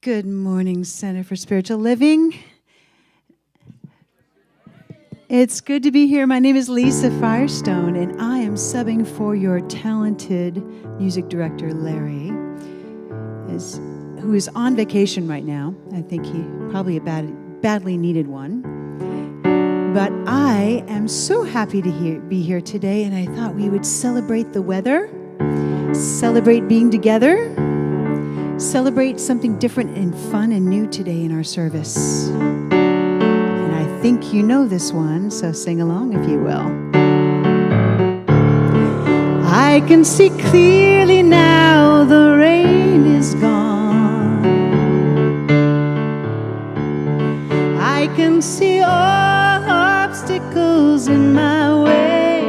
Good morning, Center for Spiritual Living. It's good to be here. My name is Lisa Firestone, and I am subbing for your talented music director, Larry, who is on vacation right now. I think he probably badly needed one. But I am so happy to be here today, and I thought we would celebrate the weather, celebrate being together, celebrate something different and fun and new today in our service. And I think you know this one, so sing along if you will. I can see clearly now the rain is gone. I can see all obstacles in my way.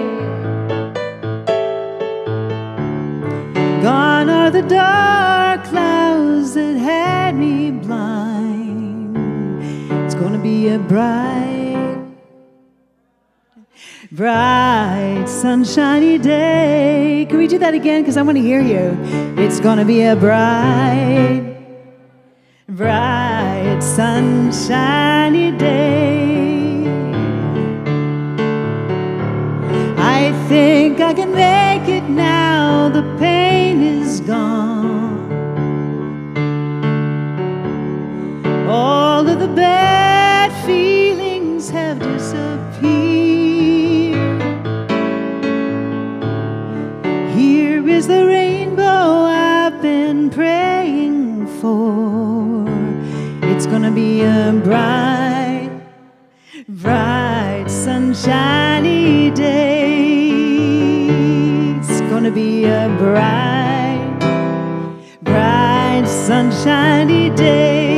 Gone are the dark clouds that had me blind. It's gonna be a bright, sunshiny day. Can we do that again? Because I want to hear you. It's gonna be a bright, sunshiny day. I think I can make it now. The pain is gone. All of the bad feelings have disappeared. Here is the rainbow I've been praying for. It's gonna be a bright, sunshiny day. It's gonna be a bright, sunshiny day.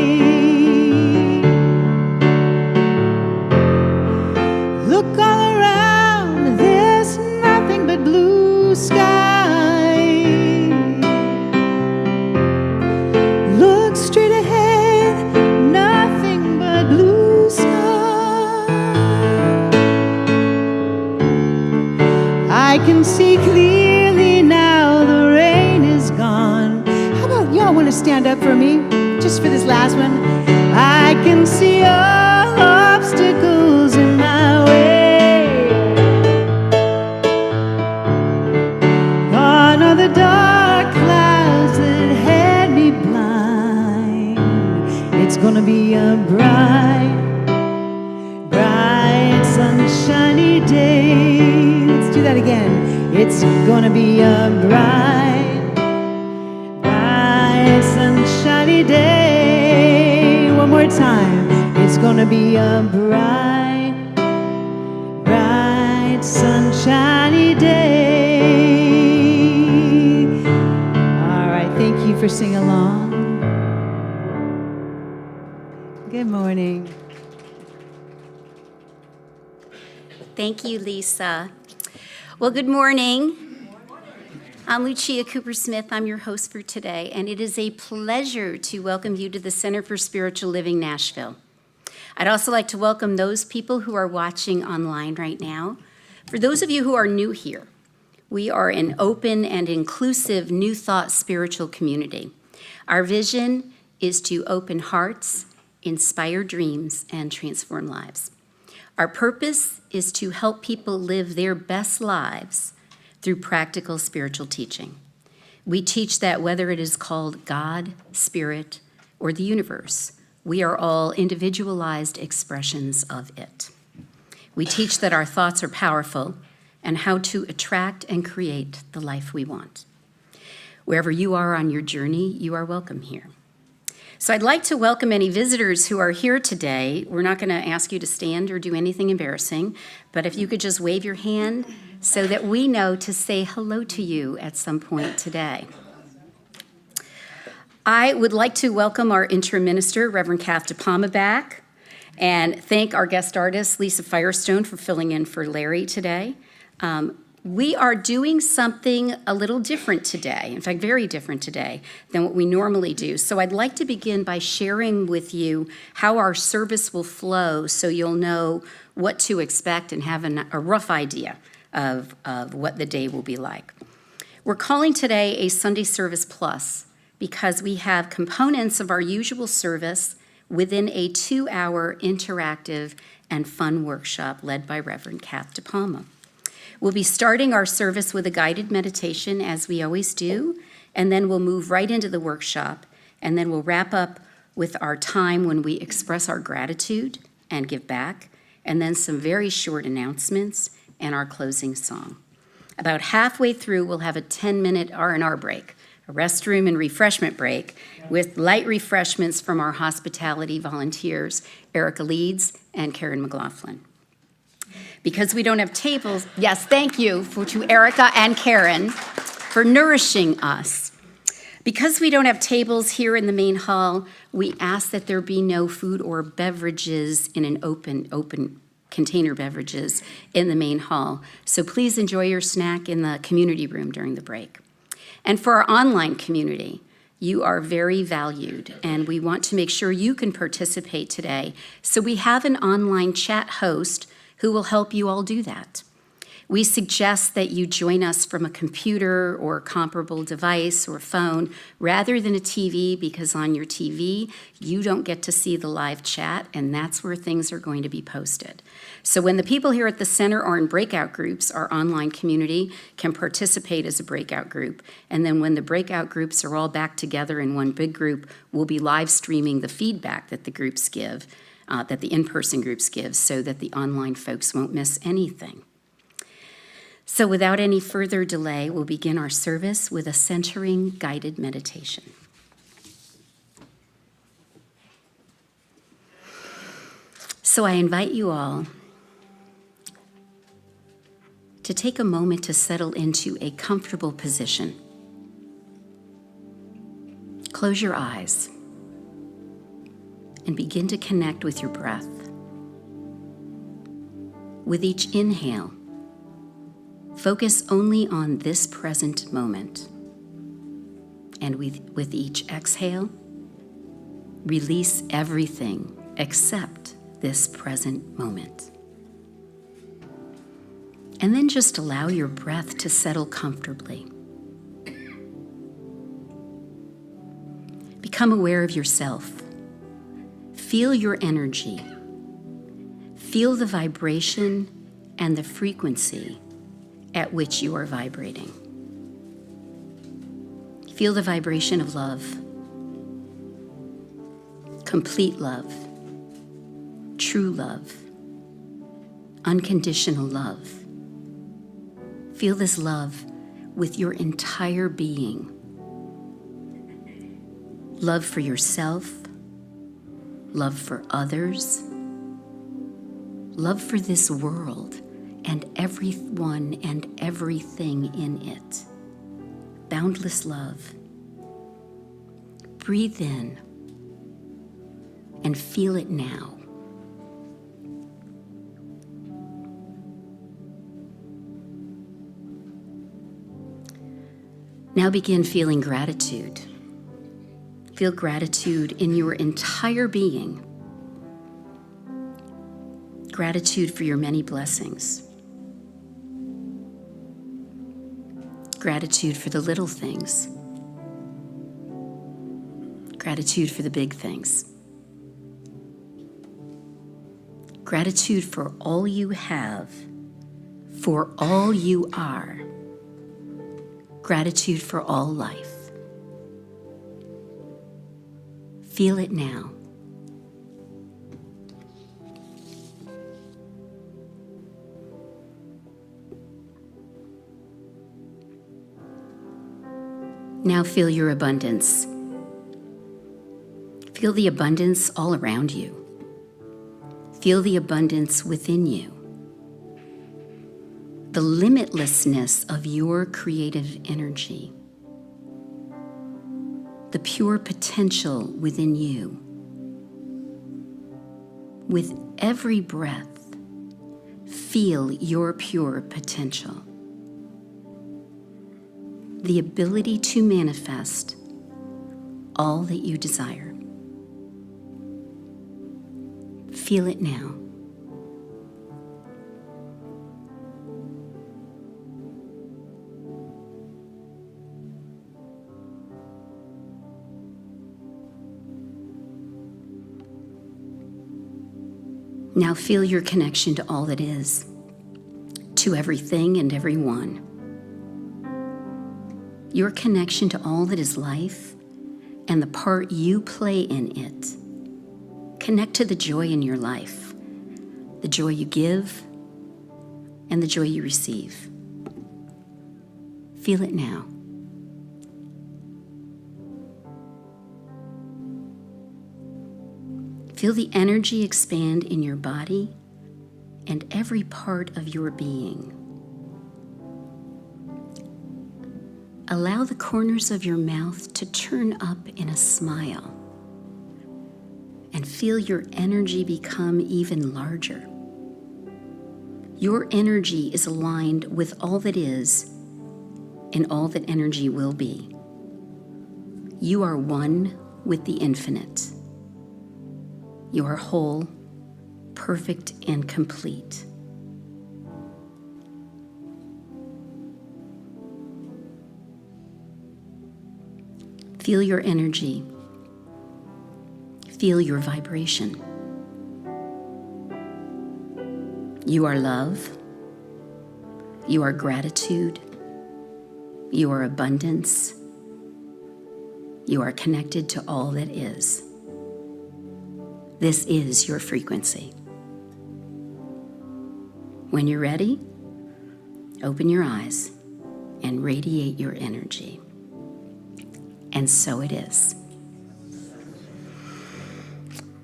Look all around, there's nothing but blue sky. Look straight ahead, nothing but blue sky. I can see clearly now the rain is gone. How about y'all want to stand up for me, just for this last one? I can see all obstacles in my way. Gone are the dark clouds that had me blind. It's gonna be a bright, sunshiny day. Let's do that again. It's gonna be a bright, sunshiny day. One more time. It's gonna be a bright, sunshiny day. All right, thank you for singing along. Good morning. Thank you, Lisa. Well, good morning. I'm Lucia Cooper-Smith. I'm your host for today, and it is a pleasure to welcome you to the Center for Spiritual Living Nashville. I'd also like to welcome those people who are watching online right now. For those of you who are new here, we are an open and inclusive New Thought spiritual community. Our vision is to open hearts, inspire dreams, and transform lives. Our purpose is to help people live their best lives through practical spiritual teaching. We teach that whether it is called God, Spirit, or the universe, we are all individualized expressions of it. We teach that our thoughts are powerful and how to attract and create the life we want. Wherever you are on your journey, you are welcome here. So I'd like to welcome any visitors who are here today. We're not going to ask you to stand or do anything embarrassing, but if you could just wave your hand so that we know to say hello to you at some point today. I would like to welcome our interim minister, Reverend Cath DePalma, back, and thank our guest artist, Lisa Firestone, for filling in for Larry today. We are doing something a little different today, in fact, very different today than what we normally do. So I'd like to begin by sharing with you how our service will flow so you'll know what to expect and have a rough idea of what the day will be like. We're calling today a Sunday Service Plus because we have components of our usual service within a 2-hour interactive and fun workshop led by Reverend Cath DePalma. We'll be starting our service with a guided meditation, as we always do, and then we'll move right into the workshop, and then we'll wrap up with our time when we express our gratitude and give back, and then some very short announcements and our closing song. About halfway through, we'll have a 10-minute R&R break, a restroom and refreshment break, with light refreshments from our hospitality volunteers, Erica Leeds and Karen McLaughlin. Because we don't have tables, yes, thank you to Erica and Karen for nourishing us. Because we don't have tables here in the main hall, we ask that there be no food or beverages in an open container beverages in the main hall. So please enjoy your snack in the community room during the break. And for our online community, you are very valued, and we want to make sure you can participate today. So we have an online chat host who will help you all do that. We suggest that you join us from a computer or comparable device or phone rather than a TV, because on your TV, you don't get to see the live chat, and that's where things are going to be posted. So when the people here at the center are in breakout groups, our online community can participate as a breakout group. And then when the breakout groups are all back together in one big group, we'll be live streaming the feedback that the groups give, that the in-person groups give, so that the online folks won't miss anything. So without any further delay, we'll begin our service with a centering guided meditation. So I invite you all to take a moment to settle into a comfortable position. Close your eyes and begin to connect with your breath. With each inhale, focus only on this present moment. And with each exhale, release everything except this present moment. And then just allow your breath to settle comfortably. Become aware of yourself. Feel your energy. Feel the vibration and the frequency at which you are vibrating. Feel the vibration of love, complete love, true love, unconditional love. Feel this love with your entire being. Love for yourself, love for others, love for this world and everyone and everything in it. Boundless love. Breathe in and feel it now. Now begin feeling gratitude. Feel gratitude in your entire being. Gratitude for your many blessings. Gratitude for the little things. Gratitude for the big things. Gratitude for all you have, for all you are. Gratitude for all life. Feel it now. Now feel your abundance. Feel the abundance all around you. Feel the abundance within you. The limitlessness of your creative energy. The pure potential within you. With every breath, feel your pure potential. The ability to manifest all that you desire. Feel it now. Now feel your connection to all that is, to everything and everyone. Your connection to all that is life and the part you play in it. Connect to the joy in your life, the joy you give and the joy you receive. Feel it now. Feel the energy expand in your body and every part of your being. Allow the corners of your mouth to turn up in a smile and feel your energy become even larger. Your energy is aligned with all that is and all that energy will be. You are one with the infinite. You are whole, perfect, and complete. Feel your energy. Feel your vibration. You are love. You are gratitude. You are abundance. You are connected to all that is. This is your frequency. When you're ready, open your eyes and radiate your energy. And so it is.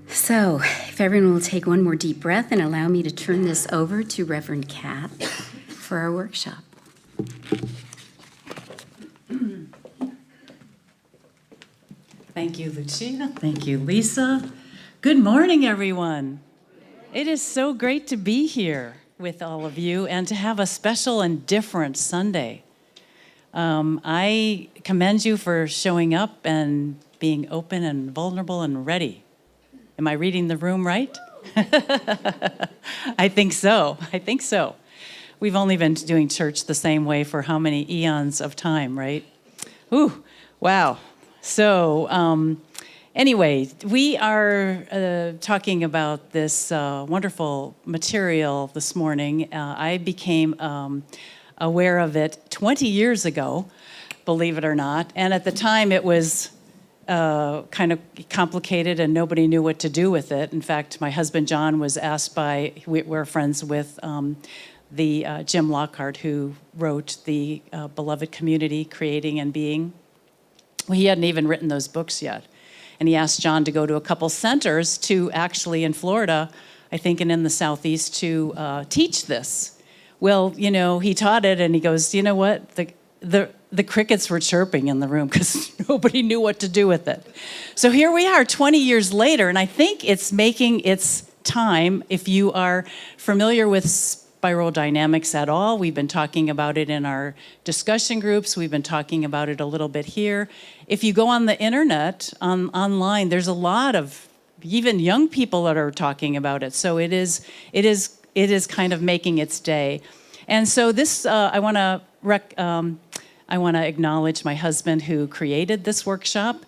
So, if everyone will take one more deep breath and allow me to turn this over to Reverend Cath for our workshop. Thank you, Lucia. Thank you, Lisa. Good morning, everyone. It is so great to be here with all of you and to have a special and different Sunday. I commend you for showing up and being open and vulnerable and ready. Am I reading the room right? I think so. We've only been doing church the same way for how many eons of time, right? Ooh, wow. So, anyway, we are talking about this wonderful material this morning. I became aware of it 20 years ago, believe it or not. And at the time, it was kind of complicated and nobody knew what to do with it. In fact, my husband, John, was asked by, we're friends with the Jim Lockhart, who wrote the Beloved Community, Creating and Being. Well, he hadn't even written those books yet. And he asked John to go to a couple centers to actually in Florida, I think, and in the Southeast to teach this. Well, you know, he taught it and he goes, you know what? The crickets were chirping in the room because nobody knew what to do with it. So here we are 20 years later, and I think it's making its time. If you are familiar with spiral dynamics at all, we've been talking about it in our discussion groups. We've been talking about it a little bit here. If you go on the internet, online, there's a lot of even young people that are talking about it. So it is kind of making its day. And so this, I want to acknowledge my husband who created this workshop.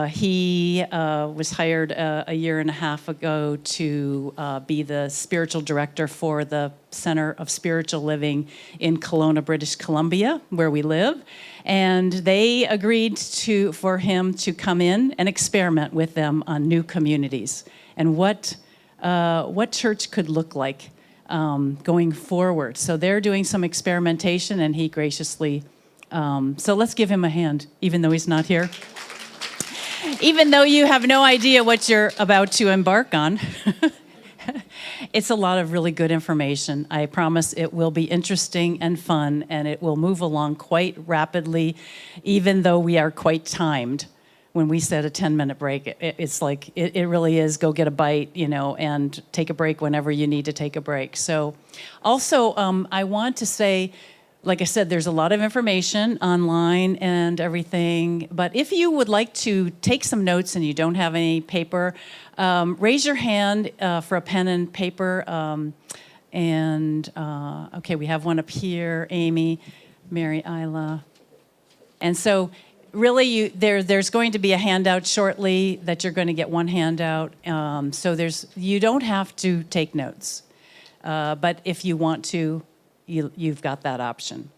He was hired a year and a half ago to be the spiritual director for the Center of Spiritual Living in Kelowna, British Columbia, where we live. And they agreed for him to come in and experiment with them on new communities and what church could look like going forward. So they're doing some experimentation, and he graciously, so let's give him a hand, even though he's not here. Even though you have no idea what you're about to embark on. It's a lot of really good information. I promise it will be interesting and fun, and it will move along quite rapidly, even though we are quite timed. When we set a 10-minute break, it's like, it really is go get a bite, you know, and take a break whenever you need to take a break. So also, I want to say, like I said, there's a lot of information online and everything, but if you would like to take some notes and you don't have any paper, raise your hand for a pen and paper. Okay, we have one up here, Amy, Mary Isla. And so really, there's going to be a handout shortly that you're going to get one handout. So you don't have to take notes. But if you want to, you've got that option.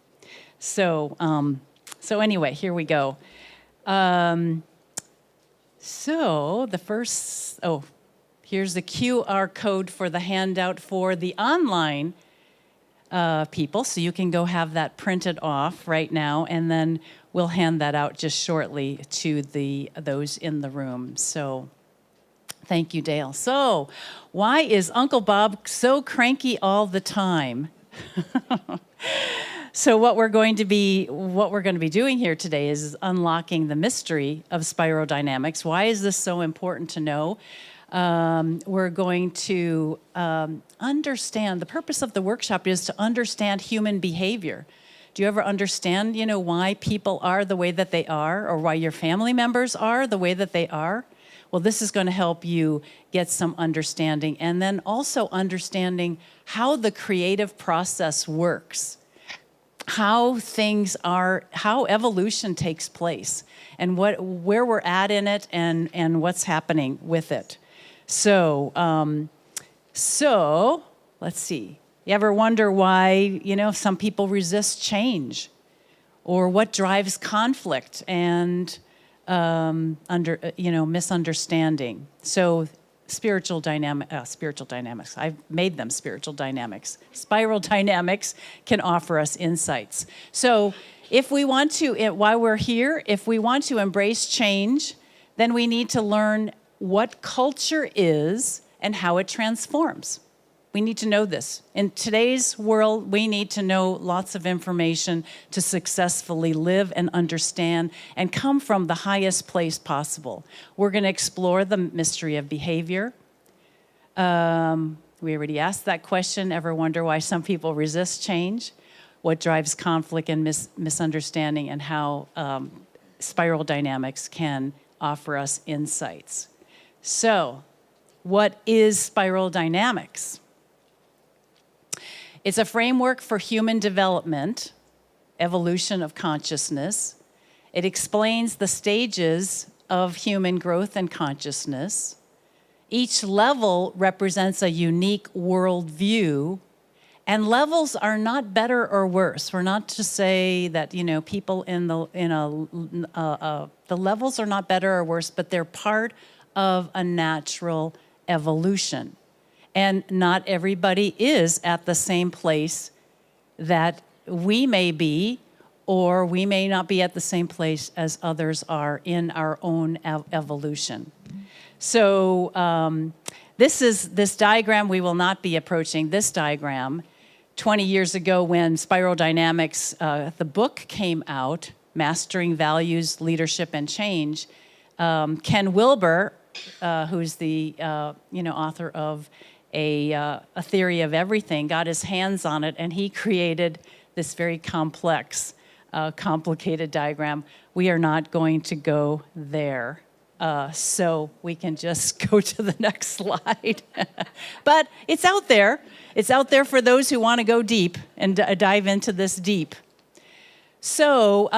So anyway, here we go. So the first, here's the QR code for the handout for the online people. So you can go have that printed off right now, and then we'll hand that out just shortly to those in the room. So thank you, Dale. So why is Uncle Bob so cranky all the time? So what we're going to be doing here today is unlocking the mystery of spiral dynamics. Why is this so important to know? We're going to understand. The purpose of the workshop is to understand human behavior. Do you ever understand, why people are the way that they are, or why your family members are the way that they are? Well, this is going to help you get some understanding, and then also understanding how the creative process works, how evolution takes place, and where we're at in it, and what's happening with it. So let's see. You ever wonder why, some people resist change, or what drives conflict and misunderstanding? So spiritual dynamics. I've made them spiritual dynamics. Spiral dynamics can offer us insights. So if we want to, while we're here, if we want to embrace change, then we need to learn what culture is and how it transforms. We need to know this. In today's world, we need to know lots of information to successfully live and understand and come from the highest place possible. We're going to explore the mystery of behavior. We already asked that question. Ever wonder why some people resist change? What drives conflict and misunderstanding, and how spiral dynamics can offer us insights. So, what is spiral dynamics? It's a framework for human development, evolution of consciousness. It explains the stages of human growth and consciousness. Each level represents a unique worldview, and levels are not better or worse. We're not to say that people the levels are not better or worse, but they're part of a natural evolution. And not everybody is at the same place that we may be, or we may not be at the same place as others are in our own evolution. So this diagram, we will not be approaching this diagram. 20 years ago, when Spiral Dynamics, the book came out, Mastering Values, Leadership, and Change, Ken Wilber, who's the author of a theory of everything, got his hands on it, and he created this very complex, complicated diagram. We are not going to go there, so we can just go to the next slide. But it's out there. It's out there for those who want to go deep and dive into this deep. So,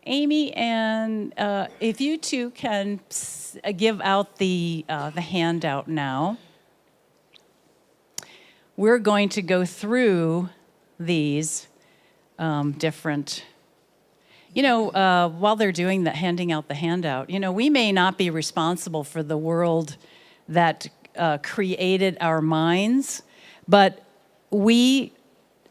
Amy, and if you two can give out the handout now. We're going to go through these different, while they're doing that, handing out the handout, we may not be responsible for the world that created our minds, but we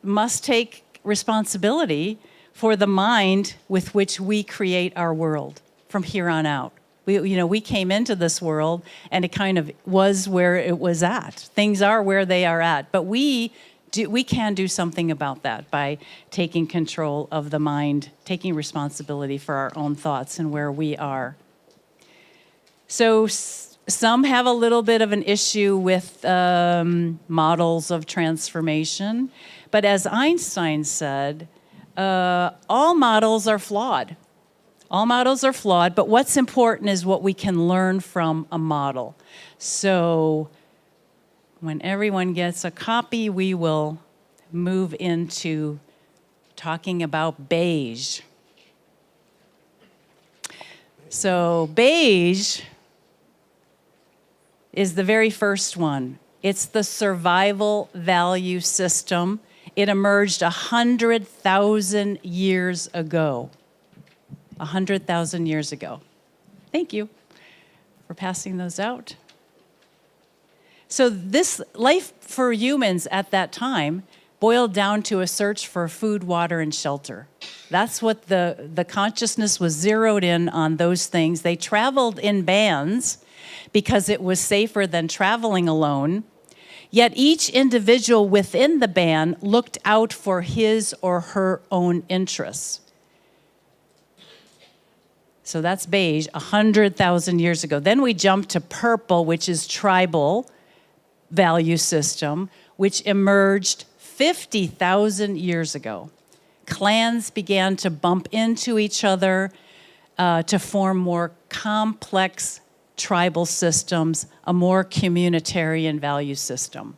must take responsibility for the mind with which we create our world from here on out. We came into this world, and it kind of was where it was at. Things are where they are at, but we can do something about that by taking control of the mind, taking responsibility for our own thoughts and where we are. So some have a little bit of an issue with models of transformation, but as Einstein said, all models are flawed. All models are flawed, but what's important is what we can learn from a model. So when everyone gets a copy, we will move into talking about beige. So beige is the very first one. It's the survival value system. It emerged 100,000 years ago. 100,000 years ago. Thank you for passing those out. So this life for humans at that time boiled down to a search for food, water, and shelter. That's what the consciousness was zeroed in on, those things. They traveled in bands because it was safer than traveling alone. Yet each individual within the band looked out for his or her own interests. So that's beige, 100,000 years ago. Then we jump to purple, which is tribal value system, which emerged 50,000 years ago. Clans began to bump into each other to form more complex tribal systems, a more communitarian value system.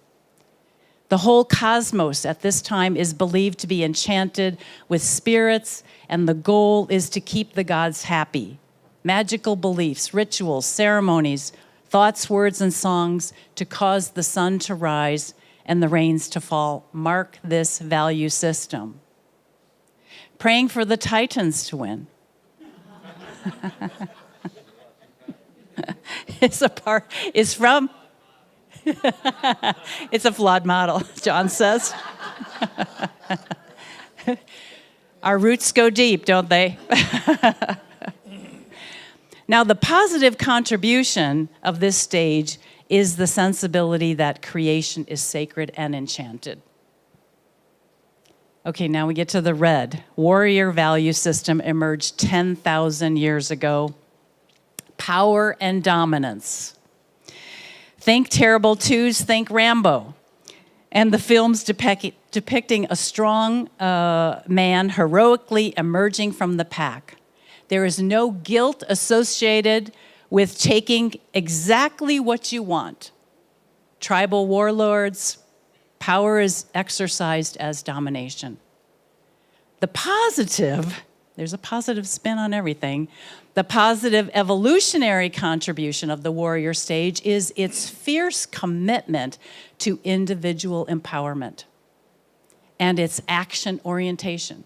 The whole cosmos at this time is believed to be enchanted with spirits, and the goal is to keep the gods happy. Magical beliefs, rituals, ceremonies, thoughts, words, and songs to cause the sun to rise and the rains to fall mark this value system. Praying for the Titans to win. It's from, it's a flawed model, John says. Our roots go deep, don't they? Now, the positive contribution of this stage is the sensibility that creation is sacred and enchanted. Okay, now we get to the red. Warrior value system emerged 10,000 years ago. Power and dominance. Think Terrible Twos, think Rambo. And the films depicting a strong man heroically emerging from the pack. There is no guilt associated with taking exactly what you want. Tribal warlords, power is exercised as domination. The positive, there's a positive spin on everything. The positive evolutionary contribution of the warrior stage is its fierce commitment to individual empowerment and its action orientation.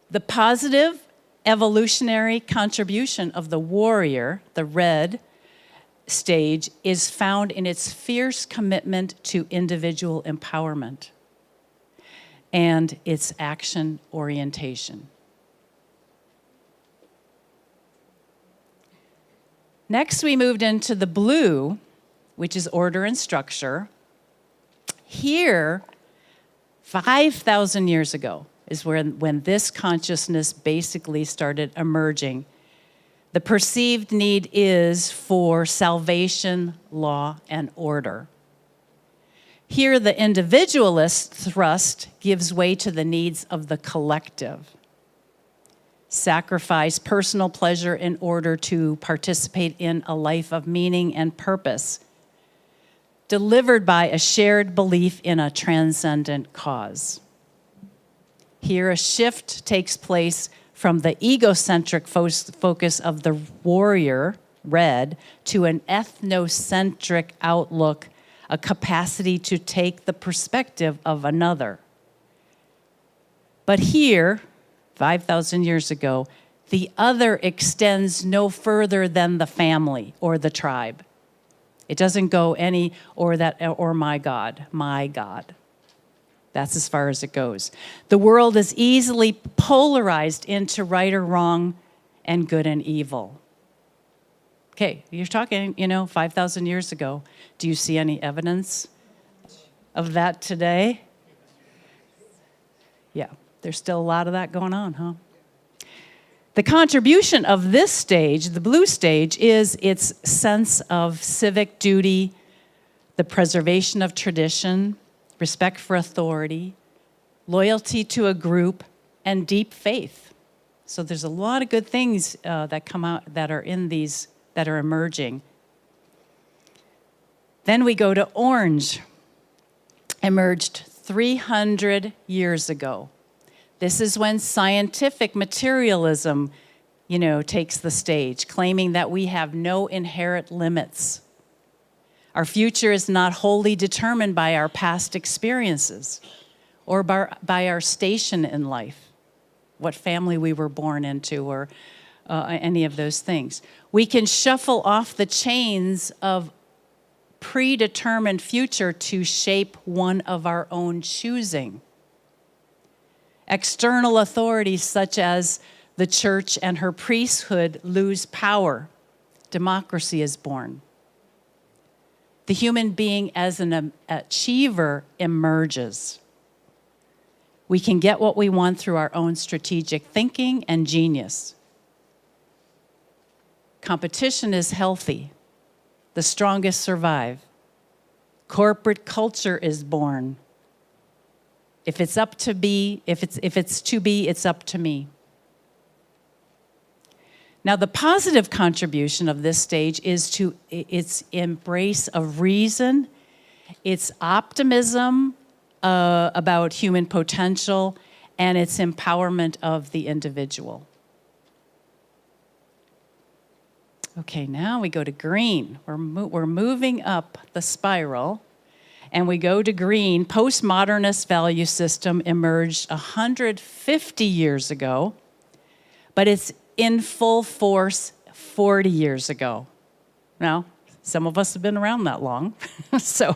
The positive evolutionary contribution of the warrior, the red stage, is found in its fierce commitment to individual empowerment and its action orientation. Next, we moved into the blue, which is order and structure. Here, 5,000 years ago is when this consciousness basically started emerging. The perceived need is for salvation, law, and order. Here, the individualist thrust gives way to the needs of the collective. Sacrifice personal pleasure in order to participate in a life of meaning and purpose, delivered by a shared belief in a transcendent cause. Here, a shift takes place from the egocentric focus of the warrior, red, to an ethnocentric outlook, a capacity to take the perspective of another. But here, 5,000 years ago, the other extends no further than the family or the tribe. It doesn't go any, or my God, my God. That's as far as it goes. The world is easily polarized into right or wrong and good and evil. Okay, you're talking, 5,000 years ago. Do you see any evidence of that today? Yeah, there's still a lot of that going on, huh? The contribution of this stage, the blue stage, is its sense of civic duty, the preservation of tradition, respect for authority, loyalty to a group, and deep faith. So there's a lot of good things that come out that are in these, that are emerging. Then we go to orange, emerged 300 years ago. This is when scientific materialism, takes the stage, claiming that we have no inherent limits. Our future is not wholly determined by our past experiences or by our station in life, what family we were born into, or any of those things. We can shuffle off the chains of predetermined future to shape one of our own choosing. External authorities such as the church and her priesthood lose power. Democracy is born. The human being as an achiever emerges. We can get what we want through our own strategic thinking and genius. Competition is healthy. The strongest survive. Corporate culture is born. If it's up to be, if it's to be, it's up to me. Now, the positive contribution of this stage is to its embrace of reason, its optimism about human potential, and its empowerment of the individual. Okay, now we go to green. We're moving up the spiral, and we go to green. Postmodernist value system emerged 150 years ago, but it's in full force 40 years ago. Now, some of us have been around that long, so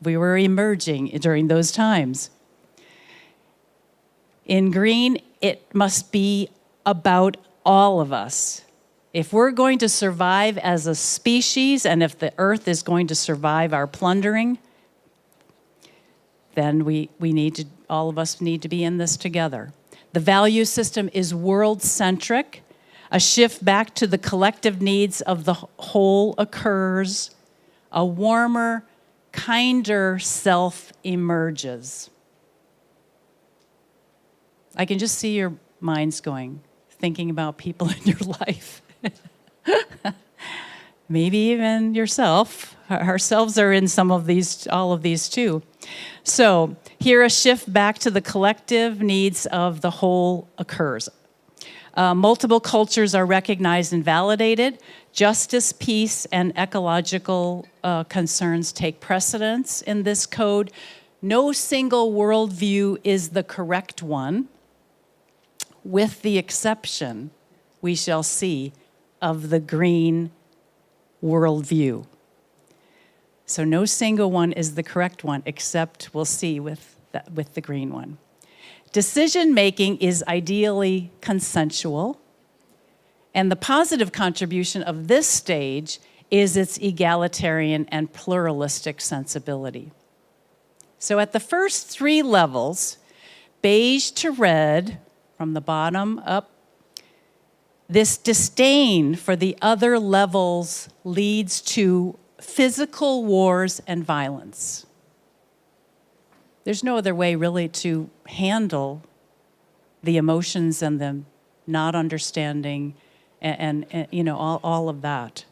we were emerging during those times. In green, it must be about all of us. If we're going to survive as a species, and if the earth is going to survive our plundering, then all of us need to be in this together. The value system is world-centric. A shift back to the collective needs of the whole occurs. A warmer, kinder self emerges. I can just see your minds going, thinking about people in your life. Maybe even yourself. Ourselves are in all of these too. So here a shift back to the collective needs of the whole occurs. Multiple cultures are recognized and validated. Justice, peace, and ecological concerns take precedence in this code. No single worldview is the correct one, with the exception, we shall see, of the green worldview. So no single one is the correct one, except we'll see with the green one. Decision-making is ideally consensual, and the positive contribution of this stage is its egalitarian and pluralistic sensibility. So at the first three levels, beige to red, from the bottom up, this disdain for the other levels leads to physical wars and violence. There's no other way really to handle the emotions and the not understanding and all of that.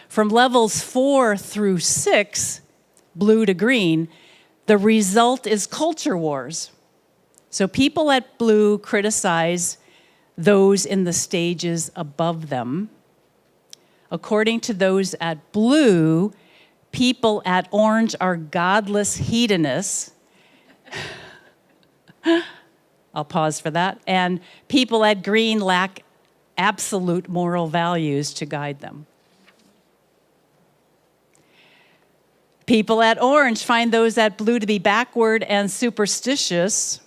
From levels 4 through 6, blue to green, the result is culture wars. So people at blue criticize those in the stages above them. According to those at blue, people at orange are godless hedonists. I'll pause for that. And people at green lack absolute moral values to guide them. People at orange find those at blue to be backward and superstitious.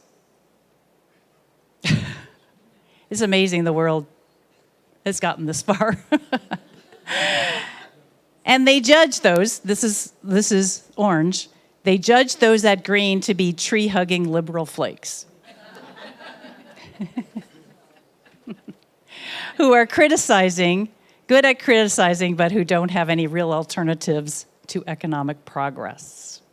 It's amazing the world has gotten this far. And they judge those, this is orange, they judge those at green to be tree-hugging liberal flakes. Who are good at criticizing, but who don't have any real alternatives to economic progress.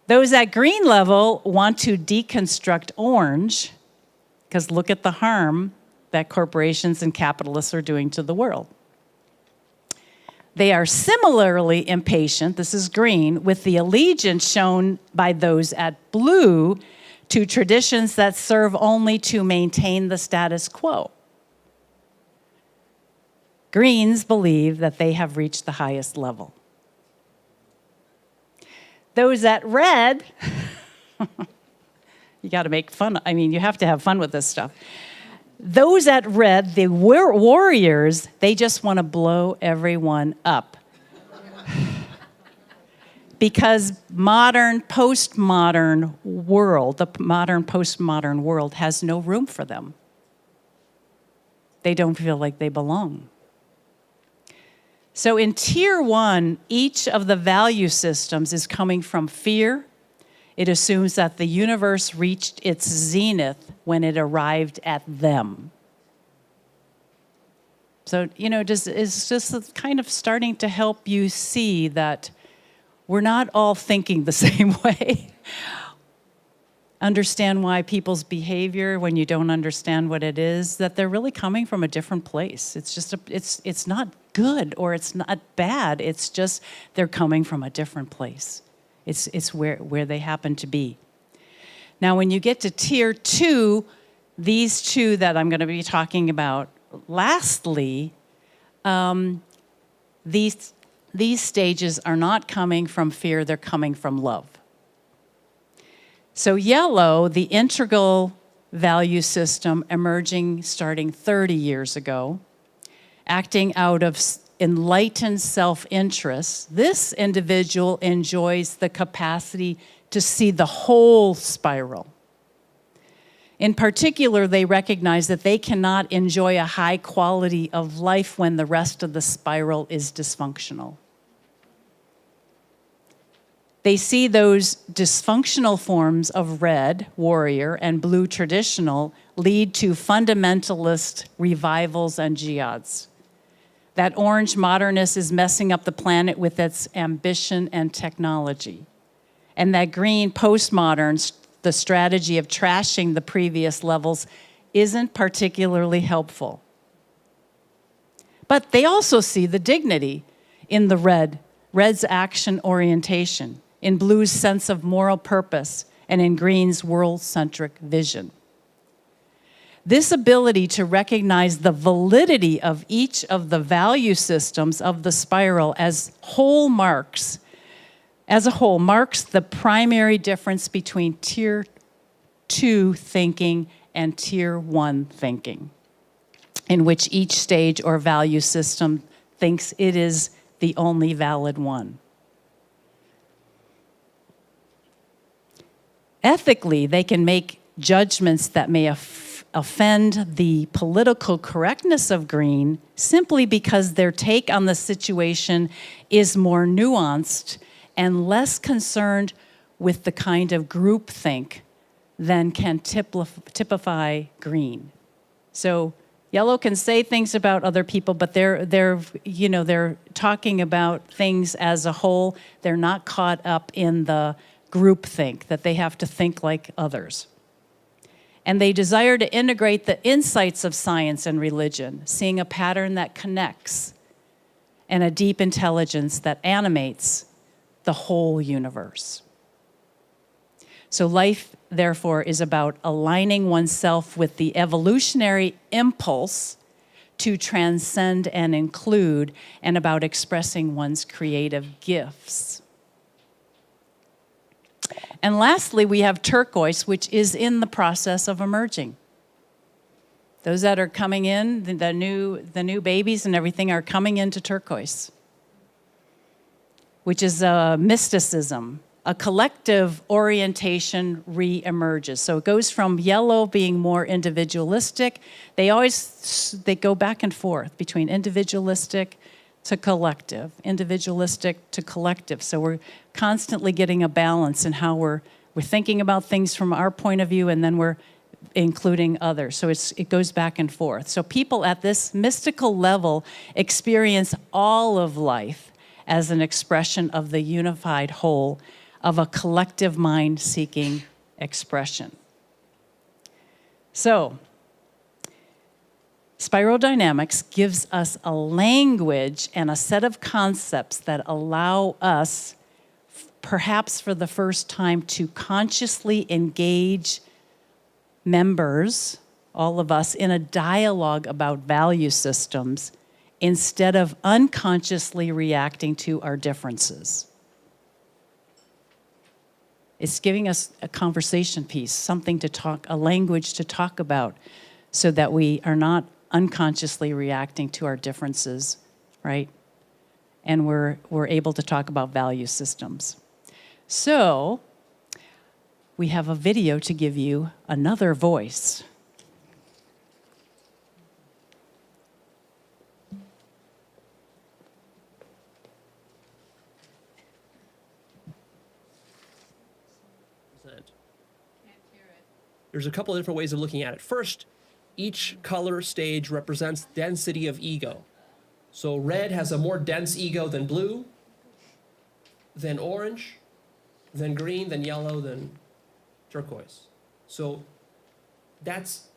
Those at green level want to deconstruct orange, because look at the harm that corporations and capitalists are doing to the world. They are similarly impatient, this is green, with the allegiance shown by those at blue to traditions that serve only to maintain the status quo. Greens believe that they have reached the highest level. Those at red, you got to make fun. I mean, you have to have fun with this stuff. Those at red, the warriors, they just want to blow everyone up. Because the modern postmodern world has no room for them. They don't feel like they belong. So in tier 1, each of the value systems is coming from fear. It assumes that the universe reached its zenith when it arrived at them. So, it's just kind of starting to help you see that we're not all thinking the same way. Understand why people's behavior, when you don't understand what it is, that they're really coming from a different place. It's just, it's not good or it's not bad. It's just they're coming from a different place. It's where they happen to be. Now, when you get to tier 2, these two that I'm going to be talking about, lastly, these stages are not coming from fear, they're coming from love. So yellow, the integral value system emerging starting 30 years ago, acting out of enlightened self-interest, this individual enjoys the capacity to see the whole spiral. In particular, they recognize that they cannot enjoy a high quality of life when the rest of the spiral is dysfunctional. They see those dysfunctional forms of red, warrior, and blue, traditional, lead to fundamentalist revivals and jihads. That orange modernist is messing up the planet with its ambition and technology. And that green postmodern, the strategy of trashing the previous levels, isn't particularly helpful. But they also see the dignity in the red's action orientation, in blue's sense of moral purpose, and in green's world-centric vision. This ability to recognize the validity of each of the value systems of the spiral as a whole marks the primary difference between tier 2 thinking and tier 1 thinking, in which each stage or value system thinks it is the only valid one. Ethically, they can make judgments that may offend the political correctness of green simply because their take on the situation is more nuanced and less concerned with the kind of groupthink than can typify green. So yellow can say things about other people, but they're talking about things as a whole. They're not caught up in the groupthink that they have to think like others. And they desire to integrate the insights of science and religion, seeing a pattern that connects and a deep intelligence that animates the whole universe. So life, therefore, is about aligning oneself with the evolutionary impulse to transcend and include, and about expressing one's creative gifts. And lastly, we have turquoise, which is in the process of emerging. Those that are coming in, the new babies and everything are coming into turquoise, which is a mysticism. A collective orientation re-emerges. So it goes from yellow being more individualistic. They go back and forth between individualistic to collective, individualistic to collective. So we're constantly getting a balance in how we're thinking about things from our point of view, and then we're including others. So it goes back and forth. So people at this mystical level experience all of life as an expression of the unified whole, of a collective mind seeking expression. So Spiral dynamics gives us a language and a set of concepts that allow us, perhaps for the first time, to consciously engage members, all of us, in a dialogue about value systems instead of unconsciously reacting to our differences. It's giving us a conversation piece, something to talk, a language to talk about, so that we are not unconsciously reacting to our differences, right? And we're able to talk about value systems. So, we have a video to give you another voice. There's a couple of different ways of looking at it. First, each color stage represents density of ego. So red has a more dense ego than blue, than orange, than green, than yellow, than turquoise. So that's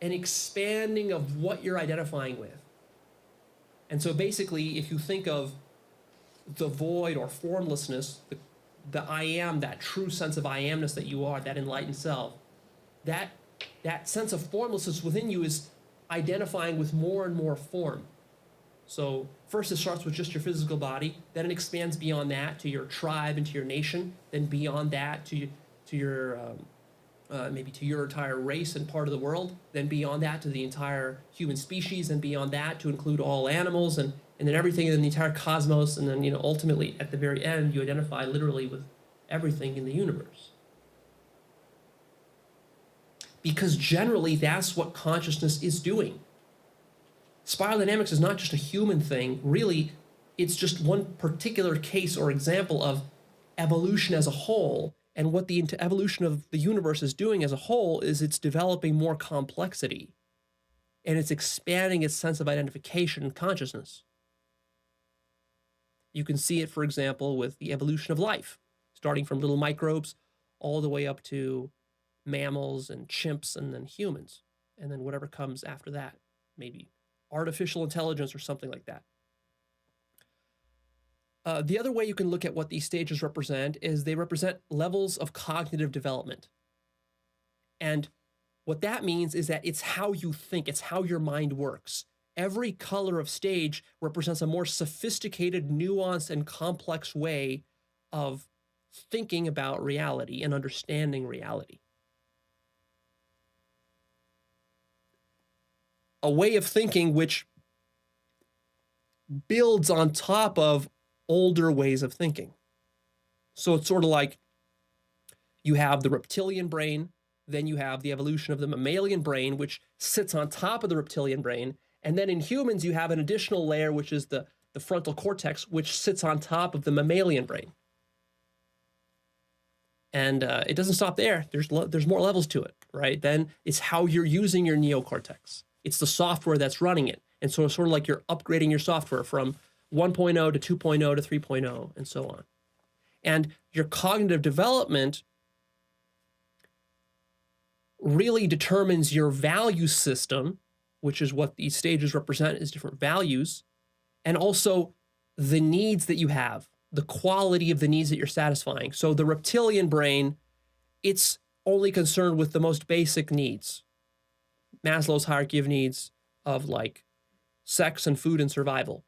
an expanding of what you're identifying with. And so basically, if you think of the void or formlessness, the I am, that true sense of I amness that you are, that enlightened self, that sense of formlessness within you is identifying with more and more form. So first it starts with just your physical body, then it expands beyond that to your tribe and to your nation, then beyond that to your maybe to your entire race and part of the world, then beyond that to the entire human species, and beyond that to include all animals, and then everything in the entire cosmos, and then ultimately at the very end you identify literally with everything in the universe. Because generally that's what consciousness is doing. Spiral dynamics is not just a human thing. Really, it's just one particular case or example of evolution as a whole. And what the evolution of the universe is doing as a whole is it's developing more complexity. And it's expanding its sense of identification and consciousness. You can see it, for example, with the evolution of life, starting from little microbes all the way up to mammals and chimps and then humans. And then whatever comes after that, maybe artificial intelligence or something like that. The other way you can look at what these stages represent is they represent levels of cognitive development. And what that means is that it's how you think, it's how your mind works. Every color of stage represents a more sophisticated, nuanced, and complex way of thinking about reality and understanding reality. A way of thinking which builds on top of older ways of thinking. So it's sort of like you have the reptilian brain, then you have the evolution of the mammalian brain, which sits on top of the reptilian brain, and then in humans you have an additional layer, which is the frontal cortex, which sits on top of the mammalian brain. And it doesn't stop there. There's more levels to it, right? Then it's how you're using your neocortex. It's the software that's running it. And so it's sort of like you're upgrading your software from 1.0 to 2.0 to 3.0 and so on. And your cognitive development really determines your value system, which is what these stages represent as different values, and also the needs that you have, the quality of the needs that you're satisfying. So the reptilian brain, it's only concerned with the most basic needs. Maslow's hierarchy of needs of like sex and food and survival.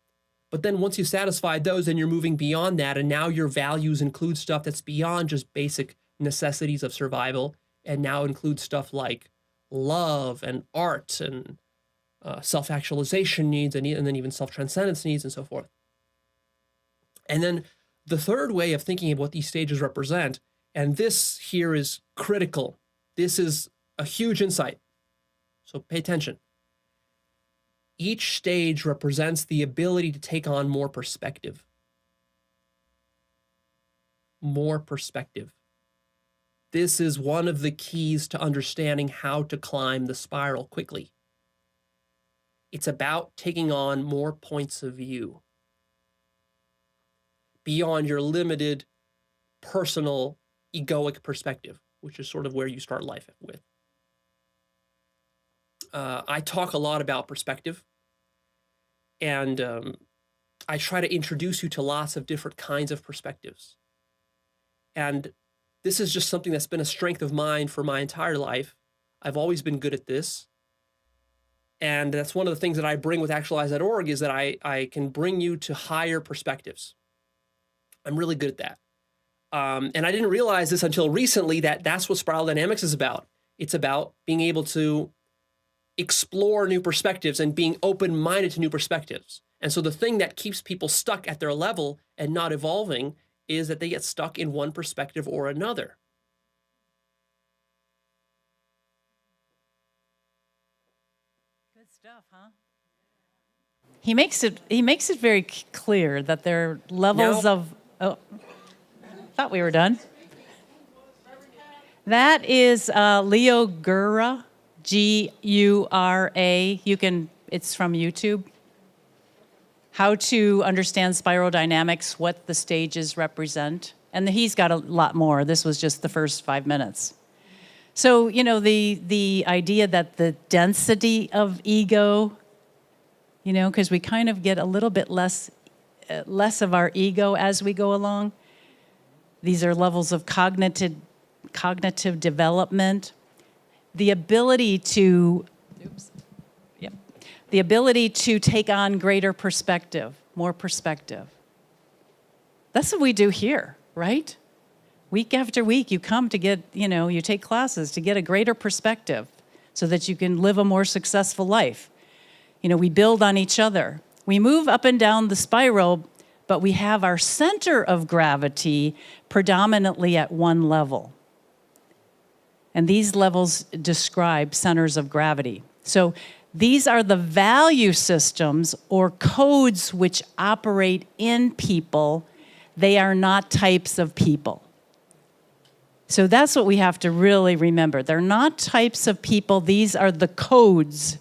But then once you've satisfied those, then you're moving beyond that, and now your values include stuff that's beyond just basic necessities of survival, and now includes stuff like love and art and self-actualization needs, and then even self-transcendence needs and so forth. And then the third way of thinking of what these stages represent, and this here is critical. This is a huge insight. So pay attention. Each stage represents the ability to take on more perspective. More perspective. This is one of the keys to understanding how to climb the spiral quickly. It's about taking on more points of view beyond your limited personal egoic perspective, which is sort of where you start life with. I talk a lot about perspective, and I try to introduce you to lots of different kinds of perspectives. And this is just something that's been a strength of mine for my entire life. I've always been good at this. And that's one of the things that I bring with actualize.org is that I can bring you to higher perspectives. I'm really good at that. And I didn't realize this until recently, that that's what spiral dynamics is about. It's about being able to explore new perspectives and being open-minded to new perspectives. And so the thing that keeps people stuck at their level and not evolving is that they get stuck in one perspective or another. Good stuff, huh? He makes it very clear that there are levels of. Oh, thought we were done. That is Leo Gura, Gura. It's from YouTube. How to understand spiral dynamics, what the stages represent. And he's got a lot more. This was just the first 5 minutes. So, the idea that the density of ego, because we kind of get a little bit less of our ego as we go along. These are levels of cognitive development. The ability to take on greater perspective, more perspective. That's what we do here, right? Week after week, you come to get, you take classes to get a greater perspective so that you can live a more successful life. We build on each other. We move up and down the spiral, but we have our center of gravity predominantly at one level. And these levels describe centers of gravity. So these are the value systems or codes which operate in people. They are not types of people. So that's what we have to really remember. They're not types of people. These are the codes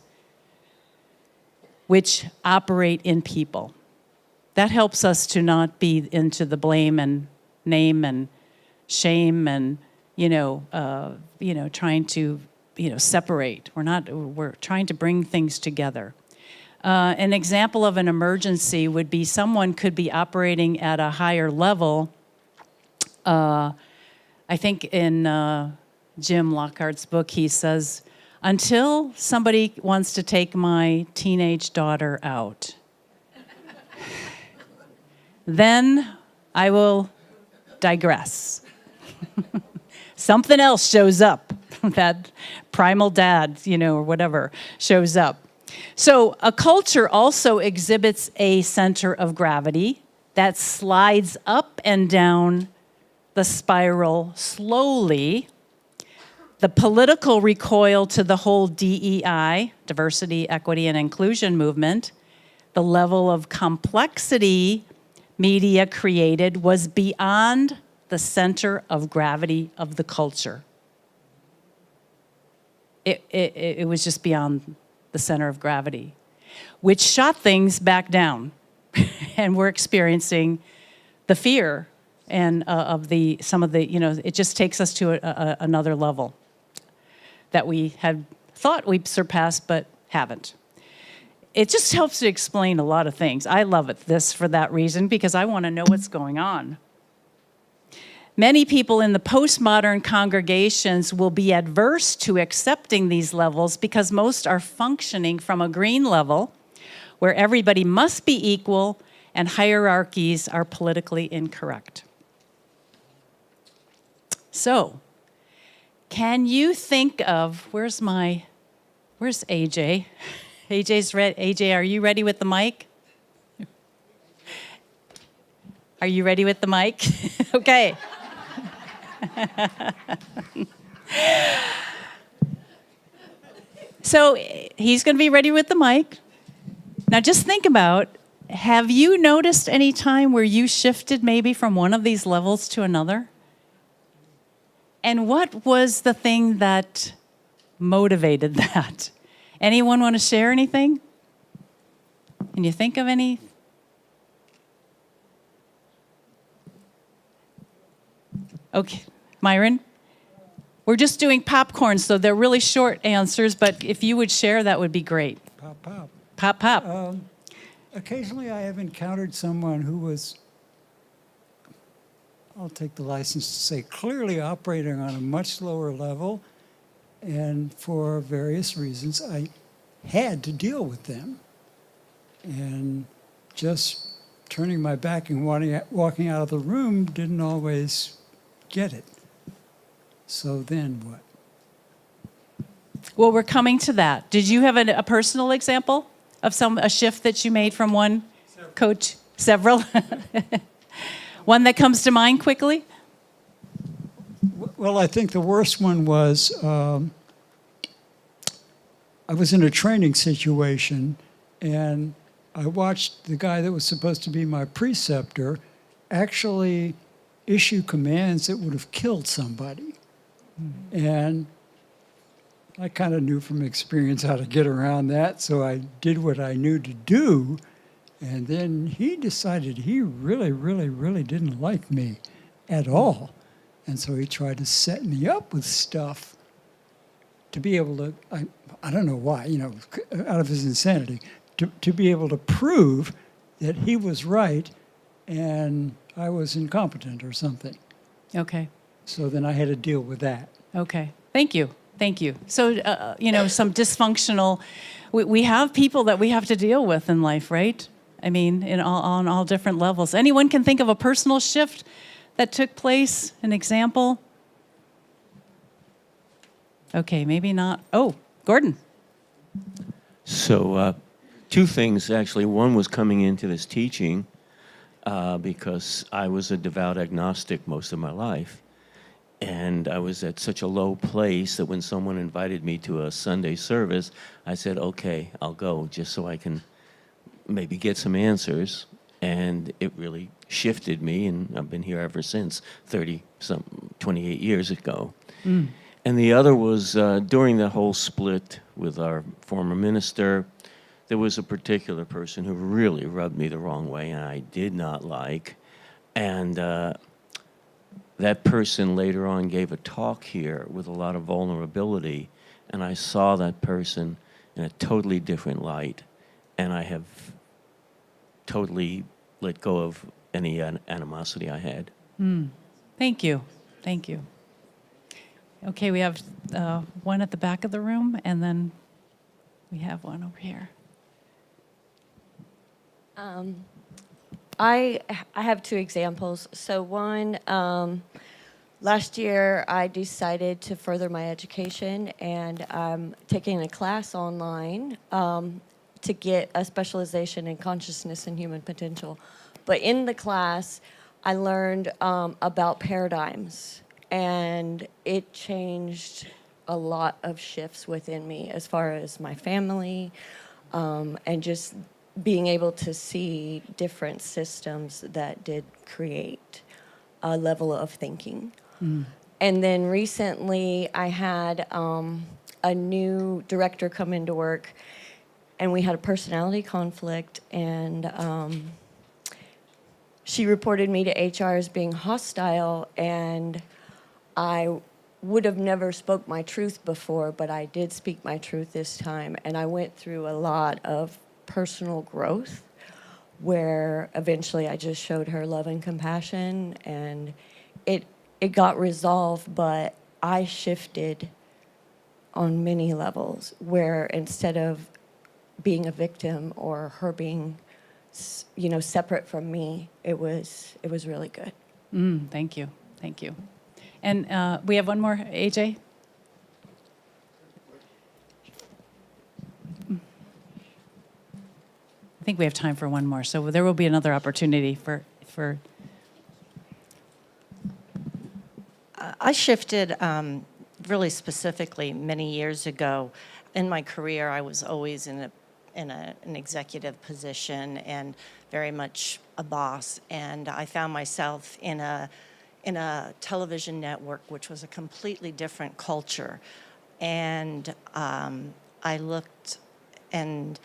which operate in people. That helps us to not be into the blame and name and shame and, trying to, separate. We're trying to bring things together. An example of an emergency would be someone could be operating at a higher level. I think in Jim Lockhart's book, he says, until somebody wants to take my teenage daughter out, then I will digress. Something else shows up. That primal dad, or whatever, shows up. So a culture also exhibits a center of gravity that slides up and down the spiral slowly. The political recoil to the whole DEI, diversity, equity, and inclusion movement, the level of complexity media created was beyond the center of gravity of the culture. It was just beyond the center of gravity, which shot things back down. And we're experiencing the fear and it just takes us to another level that we had thought we'd surpassed but haven't. It just helps to explain a lot of things. I love this for that reason, because I want to know what's going on. Many people in the postmodern congregations will be adverse to accepting these levels because most are functioning from a green level where everybody must be equal and hierarchies are politically incorrect. So, can you think of, where's AJ? AJ, are you ready with the mic? Are you ready with the mic? Okay. So he's going to be ready with the mic. Now just think about, have you noticed any time where you shifted maybe from one of these levels to another? And what was the thing that motivated that? Anyone want to share anything? Can you think of any? Okay, Myron? We're just doing popcorn, so they're really short answers, but if you would share, that would be great. Pop, pop. Pop, pop. Occasionally I have encountered someone who was, I'll take the license to say, clearly operating on a much lower level, and for various reasons I had to deal with them. And just turning my back and walking out of the room didn't always get it. So then what? Well, we're coming to that. Did you have a personal example of a shift that you made from one coach? Several? One that comes to mind quickly? Well, I think the worst one was I was in a training situation, and I watched the guy that was supposed to be my preceptor actually issue commands that would have killed somebody. And I kind of knew from experience how to get around that, so I did what I knew to do. And then he decided he really, really, really didn't like me at all. And so he tried to set me up with stuff to be able to, I don't know why, out of his insanity, to be able to prove that he was right and I was incompetent or something. Okay. So then I had to deal with that. Okay. Thank you. Thank you. So, some dysfunctional, we have people that we have to deal with in life, right? I mean, on all different levels. Anyone can think of a personal shift that took place, an example? Okay, maybe not. Oh, Gordon. So, two things, actually. One was coming into this teaching because I was a devout agnostic most of my life. And I was at such a low place that when someone invited me to a Sunday service, I said, okay, I'll go, just so I can maybe get some answers. And it really shifted me, and I've been here ever since, 28 years ago. Mm. And the other was during the whole split with our former minister, there was a particular person who really rubbed me the wrong way, and I did not like. And that person later on gave a talk here with a lot of vulnerability, and I saw that person in a totally different light, and I have totally let go of any animosity I had. Thank you. Thank you. Okay, we have one at the back of the room, and then we have one over here. I have two examples. So one, last year I decided to further my education, and I'm taking a class online to get a specialization in consciousness and human potential. But in the class, I learned about paradigms, and it changed a lot of shifts within me as far as my family and just being able to see different systems that did create a level of thinking. And then recently I had a new director come into work, and we had a personality conflict, and she reported me to HR as being hostile, and I would have never spoke my truth before, but I did speak my truth this time, and I went through a lot of personal growth where eventually I just showed her love and compassion, and it got resolved, but I shifted on many levels where instead of being a victim or her being separate from me, it was really good. Thank you. Thank you. And we have one more, AJ. I think we have time for one more, so there will be another opportunity for. I shifted really specifically many years ago. In my career, I was always in an executive position and very much a boss. And I found myself in a television network, which was a completely different culture. And I looked, and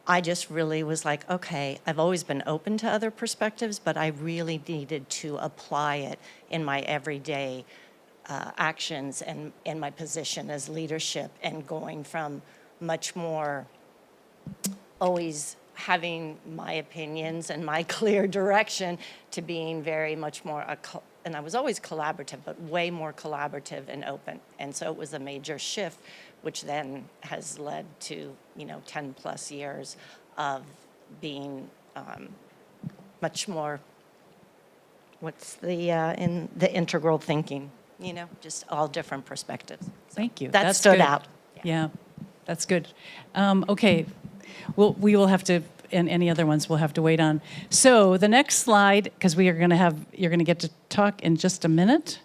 I just really was like, okay, I've always been open to other perspectives, but I really needed to apply it in my everyday actions and in my position as leadership, and going from much more always having my opinions and my clear direction to being very much more, and I was always collaborative, but way more collaborative and open. And so it was a major shift, which then has led to, 10 plus years of being much more, in the integral thinking, just all different perspectives. So Thank you. That That's stood good. out. Yeah, that's good. Okay, well, we will have to, and any other ones we'll have to wait on. So the next slide, because you're going to get to talk in just a minute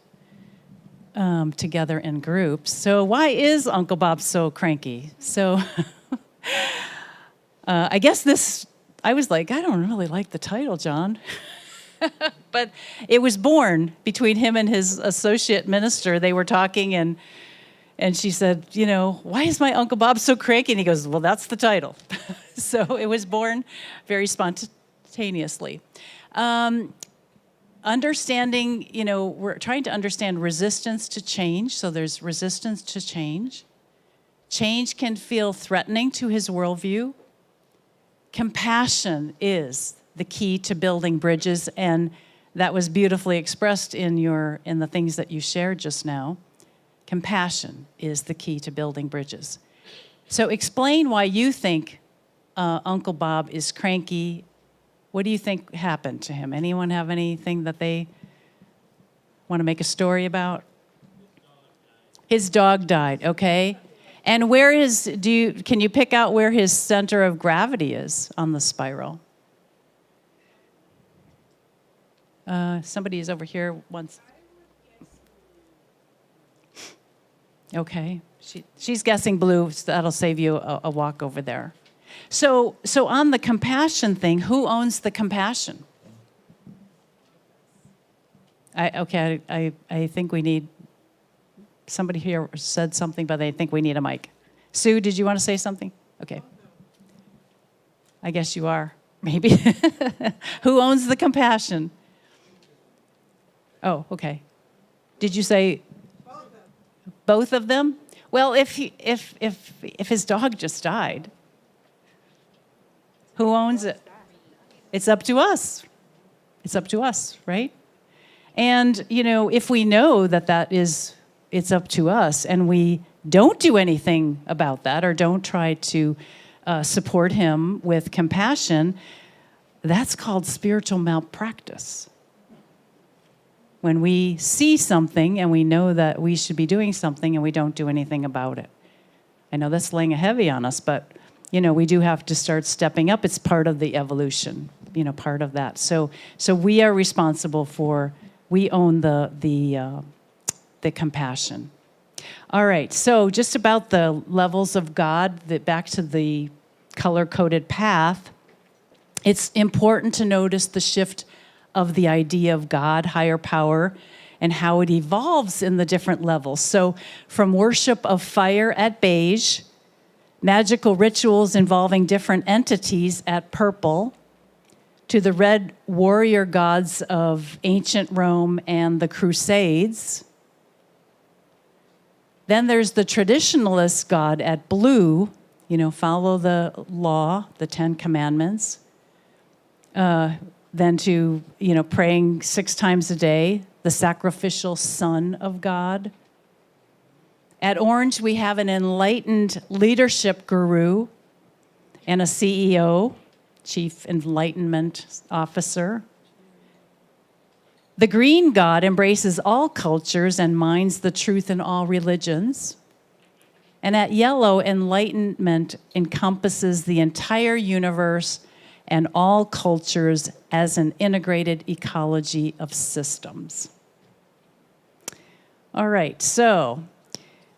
together in groups. So why is Uncle Bob so cranky? So I guess I was like, I don't really like the title, John. But it was born between him and his associate minister. They were talking, and she said, why is my Uncle Bob so cranky? And he goes, well, that's the title. So it was born very spontaneously. Understanding, we're trying to understand resistance to change. So there's resistance to change. Change can feel threatening to his worldview. Compassion is the key to building bridges, and that was beautifully expressed in the things that you shared just now. Compassion is the key to building bridges. So explain why you think Uncle Bob is cranky. What do you think happened to him? Anyone have anything that they want to make a story about? His dog died, okay. And can you pick out where his center of gravity is on the spiral? Somebody is over here once. Okay, she's guessing blue. So that'll save you a walk over there. So on the compassion thing, who owns the compassion? I think we need, somebody here said something, but I think we need a mic. Sue, did you want to say something? Okay. I guess you are, maybe. Who owns the compassion? Oh, okay. Did you say both of them? Well, if his dog just died, who owns it? It's up to us. It's up to us, right? And, if we know that it's up to us, and we don't do anything about that, or don't try to support him with compassion, that's called spiritual malpractice. When we see something and we know that we should be doing something and we don't do anything about it. I know that's laying a heavy on us, but, we do have to start stepping up. It's part of the evolution, part of that. So we are responsible we own the compassion. All right, so just about the levels of God, back to the color-coded path, it's important to notice the shift of the idea of God, higher power, and how it evolves in the different levels. So from worship of fire at beige, magical rituals involving different entities at purple, to the red warrior gods of ancient Rome and the Crusades. Then there's the traditionalist God at blue, follow the law, the 10 Commandments. Then to, praying 6 times a day, the sacrificial Son of God. At orange, we have an enlightened leadership guru and a CEO, Chief Enlightenment Officer. The green God embraces all cultures and minds the truth in all religions. And at yellow, enlightenment encompasses the entire universe and all cultures as an integrated ecology of systems. All right, so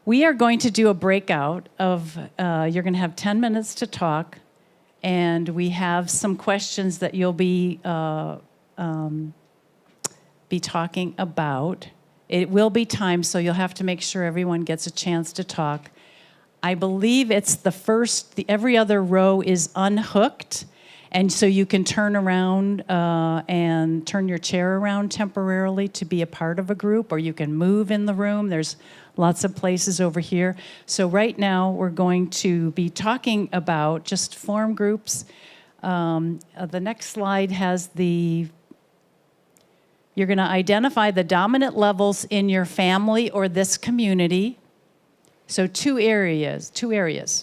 we are going to do a breakout of, you're going to have 10 minutes to talk, and we have some questions that you'll be talking about. It will be timed, so you'll have to make sure everyone gets a chance to talk. I believe it's every other row is unhooked, And so you can turn around and turn your chair around temporarily to be a part of a group, or you can move in the room. There's lots of places over here. So right now we're going to be talking about just form groups. The next slide has you're going to identify the dominant levels in your family or this community. So two areas.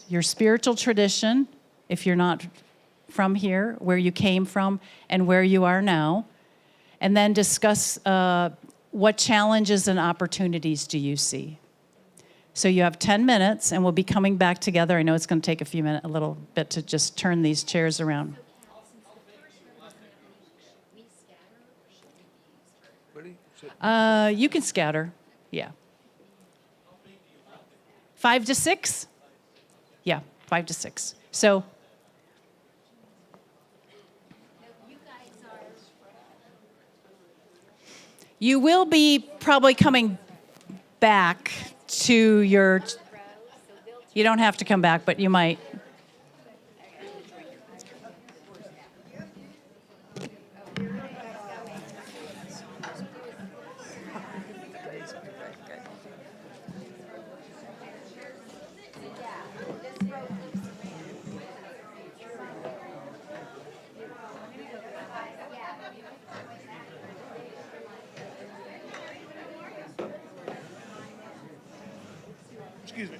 Your spiritual tradition, if you're not from here, where you came from and where you are now. And then discuss what challenges and opportunities do you see. So you have 10 minutes, and we'll be coming back together. I know it's going to take a little bit to just turn these chairs around. You can scatter, yeah. 5 to 6? Yeah, 5 to 6. So you will be probably coming back to your, you don't have to come back, but you might. Excuse me.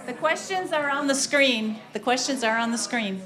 The questions are on the screen. The questions are on the screen.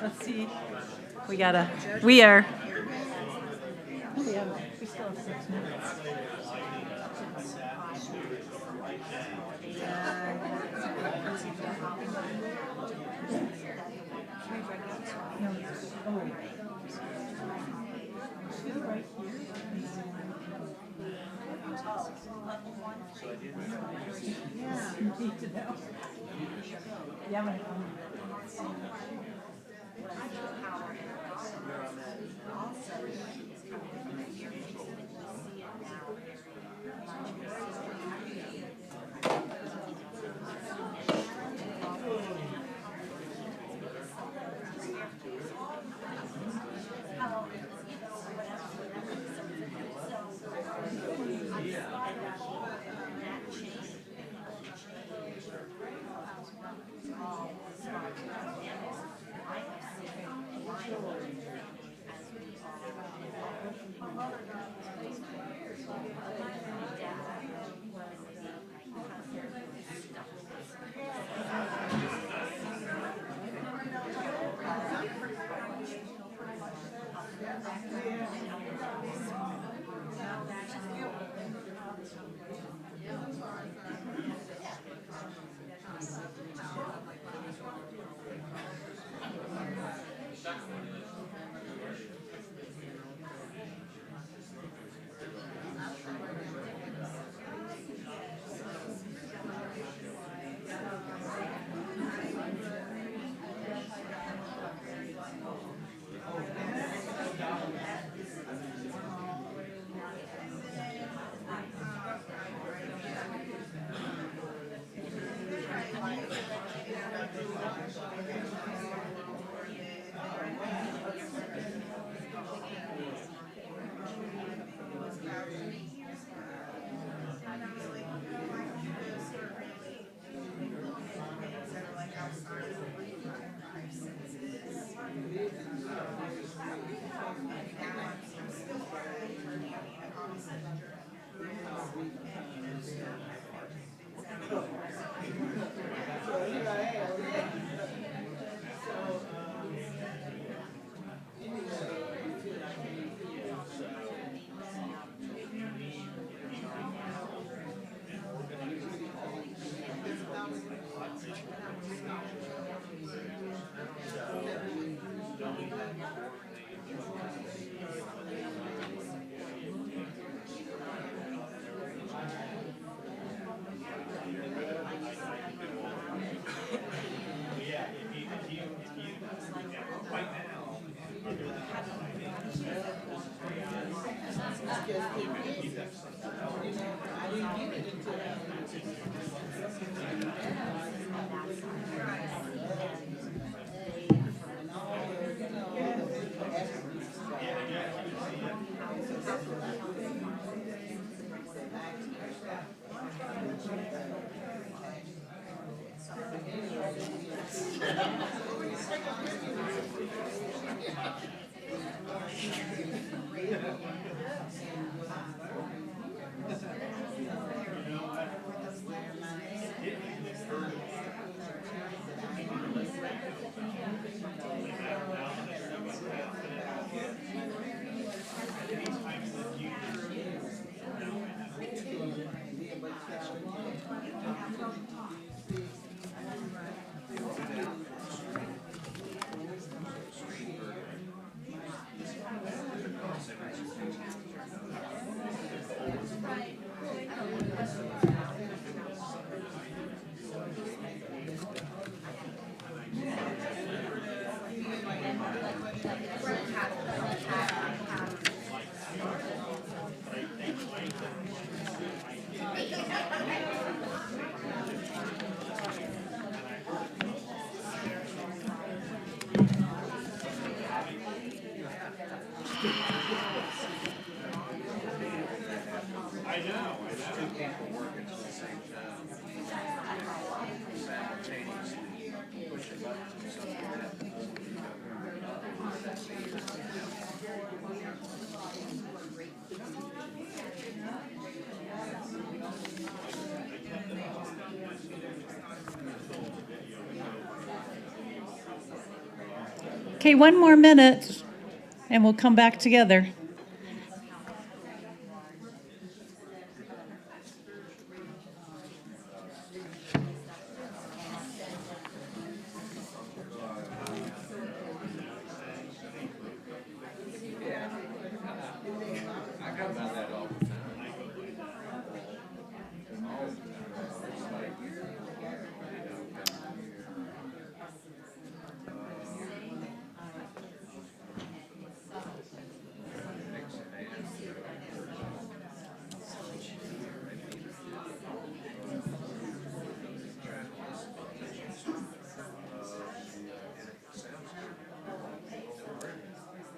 Let's see. We are. We still have 6 minutes. Okay, one more minute, and we'll come back together.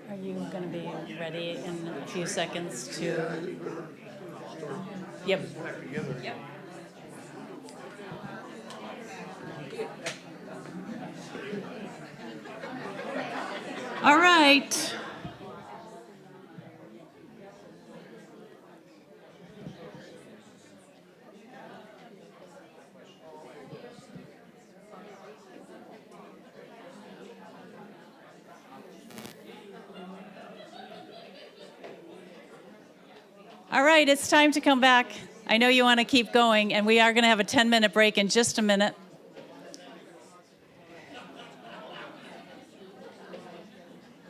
Are you going to be ready in a few seconds to? Yep. All right. All right, it's time to come back. I know you want to keep going, and we are going to have a 10-minute break in just a minute.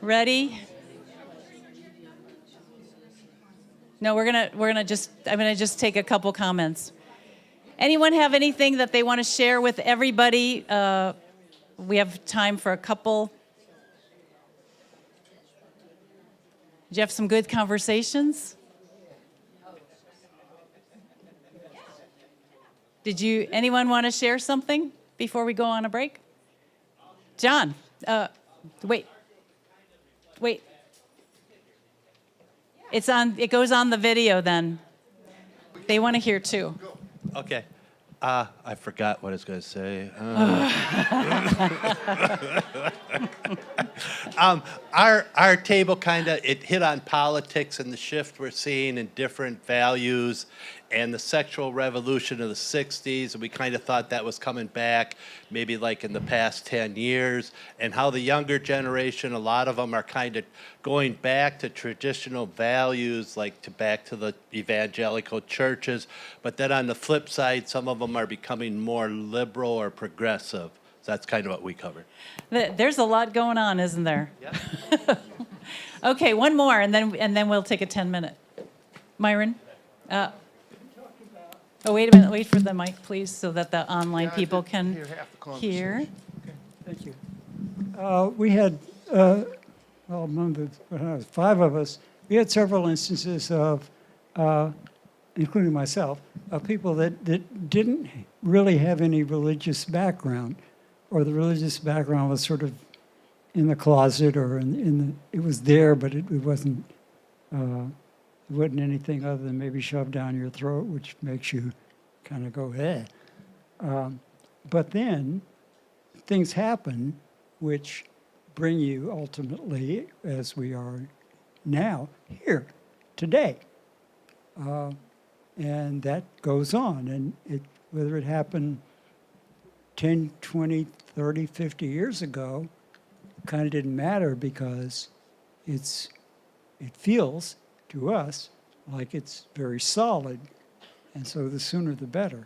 Ready? No, I'm gonna just take a couple comments. Anyone have anything that they want to share with everybody? We have time for a couple. Did you have some good conversations? Anyone want to share something before we go on a break? John, wait. It goes on the video then. They want to hear too. Okay. I forgot what I was going to say. Our table it hit on politics and the shift we're seeing in different values and the sexual revolution of the 60s. And we kind of thought that was coming back maybe like in the past 10 years, and how the younger generation, a lot of them are kind of going back to traditional values, back to the evangelical churches. But then on the flip side, some of them are becoming more liberal or progressive. So that's kind of what we covered. There's a lot going on, isn't there? Yeah. Okay, one more, and then we'll take a 10-minute. Myron? Wait a minute. Wait for the mic, please, so that the online people can hear. Okay, thank you. We had, among the 5 of us, we had several instances of, including myself, of people that didn't really have any religious background, or the religious background was sort of in the closet, or it was there, but it wasn't anything other than maybe shoved down your throat, which makes you kind of go, eh. But then things happen which bring you ultimately, as we are now, here, today. And that goes on. And whether it happened 10, 20, 30, 50 years ago, kind of didn't matter, because it feels to us like it's very solid, and so the sooner the better.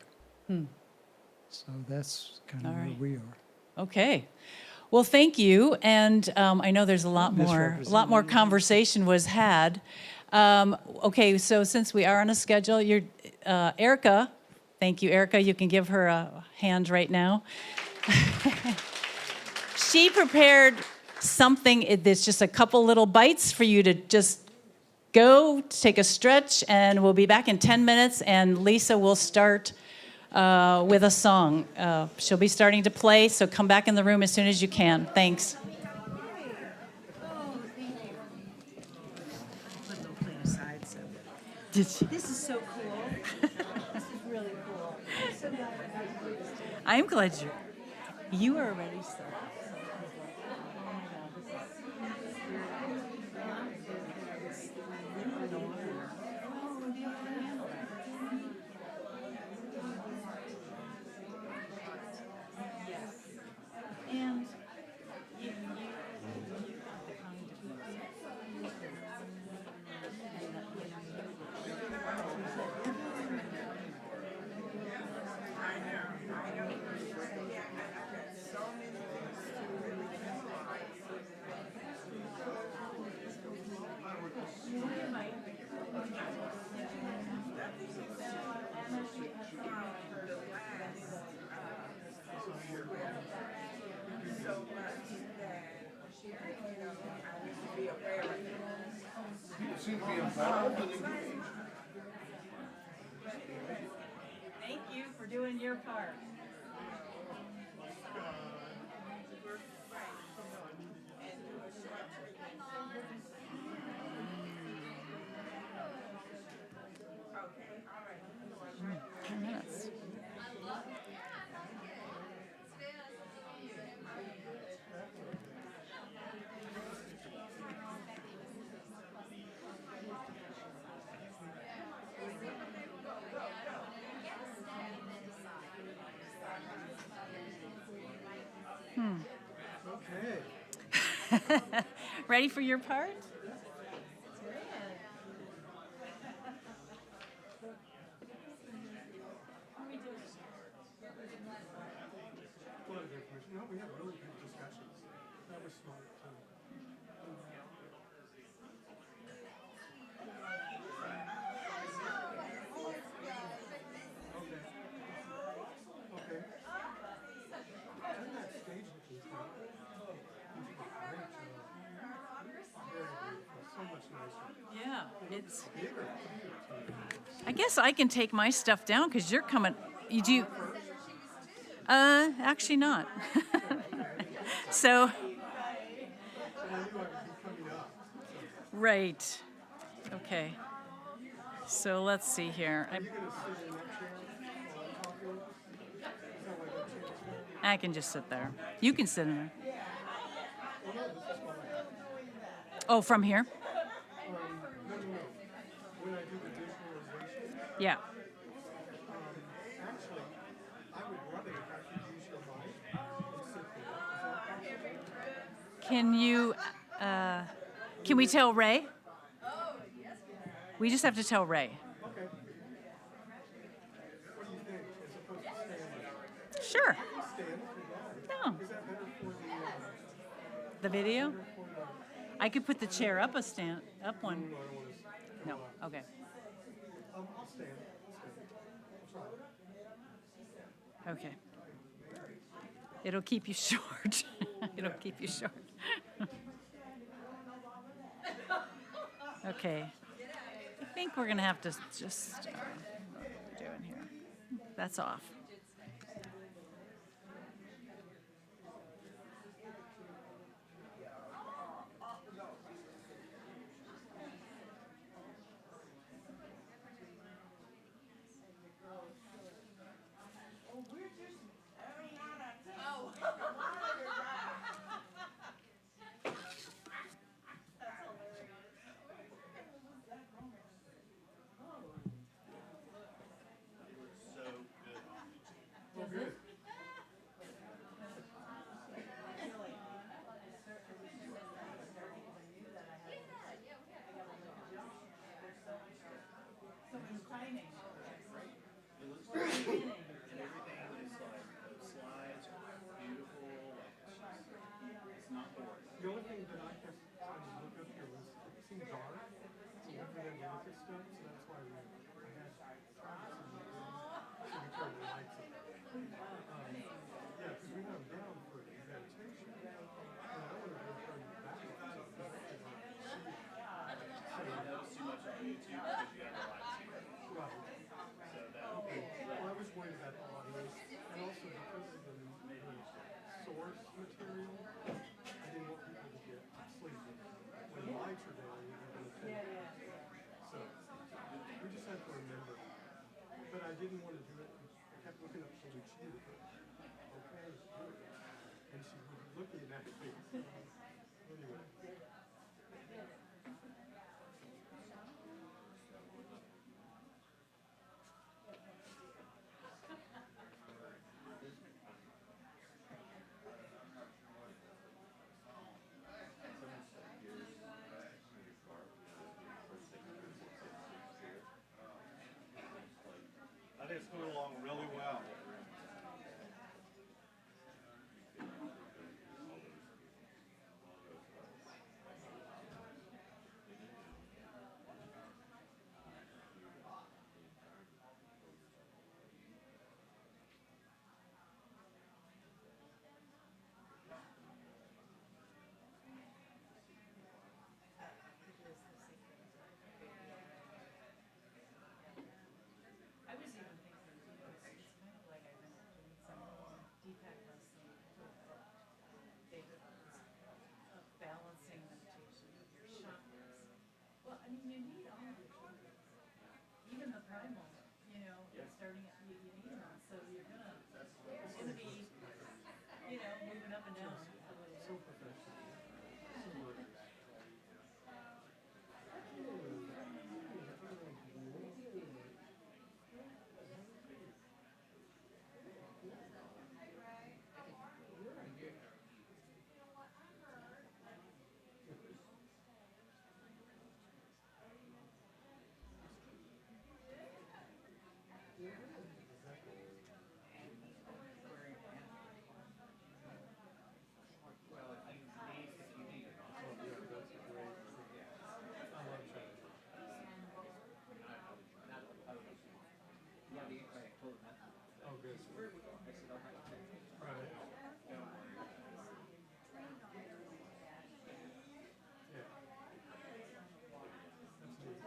So that's kind of where we are. Okay. Well, thank you, and I know there's a lot more conversation was had. Okay, so since we are on a schedule, Erica. Thank you, Erica. You can give her a hand right now. She prepared something that's just a couple little bites for you to just go, take a stretch, and we'll be back in 10 minutes, and Lisa will start with a song. She'll be starting to play, so come back in the room as soon as you can. Thanks. This is so cool. This is really cool. I'm glad you are ready, sir. And thank you for doing your part. Minutes. Okay. Ready for your part? What other information? No, we had really good discussions. That was smart too. Okay. Turn that stage with these now. You did a great job. Very beautiful. So much nicer. Yeah, it's. Bigger. I guess I can take my stuff down because you're coming. You do. Actually not. So. And I knew I would be coming up. Right. Okay. So let's see here. Are you going to sit in that chair while I'm talking? Is that why that chair is there? I can just sit there. You can sit in there. Oh, no, this is fine. Oh, from here? No. When I do the visualization, Yeah. actually, I would love it if I could use your mic and sit there. Is that possible? Can you? Can we tell Ray? We just have to tell Ray. Okay. What do you think? As opposed to standing? Sure. Stand if you want. No. Is that better for The video? the I could put the chair up up one. No, I don't want to. No. Okay. I'll stand. I'll try. Okay. It'll keep you short. It'll keep you short. Okay. I think we're gonna have to just what we're doing here. That's off. The only thing that I kept trying to look up here was it seemed dark, so we couldn't look at stuff, so that's why I had tried some so we turned the lights up. Yeah, because we have them down for meditation, and I wanted to turn the back lights up. That was too much on YouTube because you have the live stream. Right. Okay. Well, I was worried about the audio, and also because of the source material, I didn't want people to get sleepy. When lights are down, you're going to take. So we just have to remember didn't want to do it. I kept looking up for Lucia. Okay, do it. And she was looking at me. So, anyway. I think it's moving along really well. I was even thinking, it's kind of like I've been doing some Deepak wrestling balancing meditation of your chakras. Well, I mean, you need all of your chakras, even the primal, starting at, you need them, so you're gonna be, moving up and down a little bit. So professional. Oh, good. Right. Yeah. That's neat.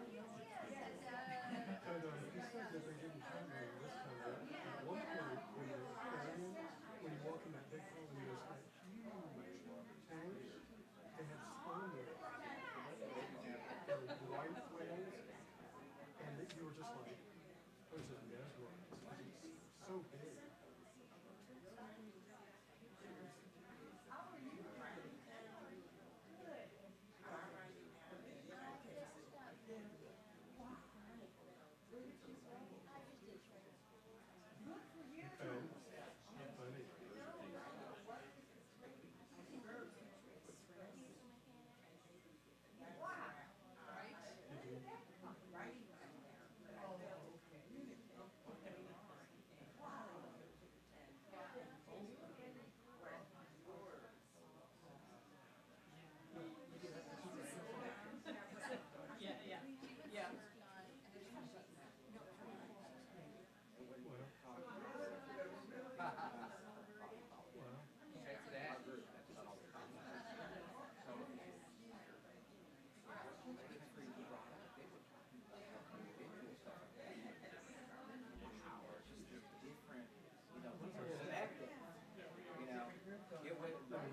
And he said that they didn't have me this time, but at one point, when you walk in that big hall, there's that huge tank. They had spawn there. The white whales. And that you were just like, I was just mesmerized. It's so big. Funny. Yeah.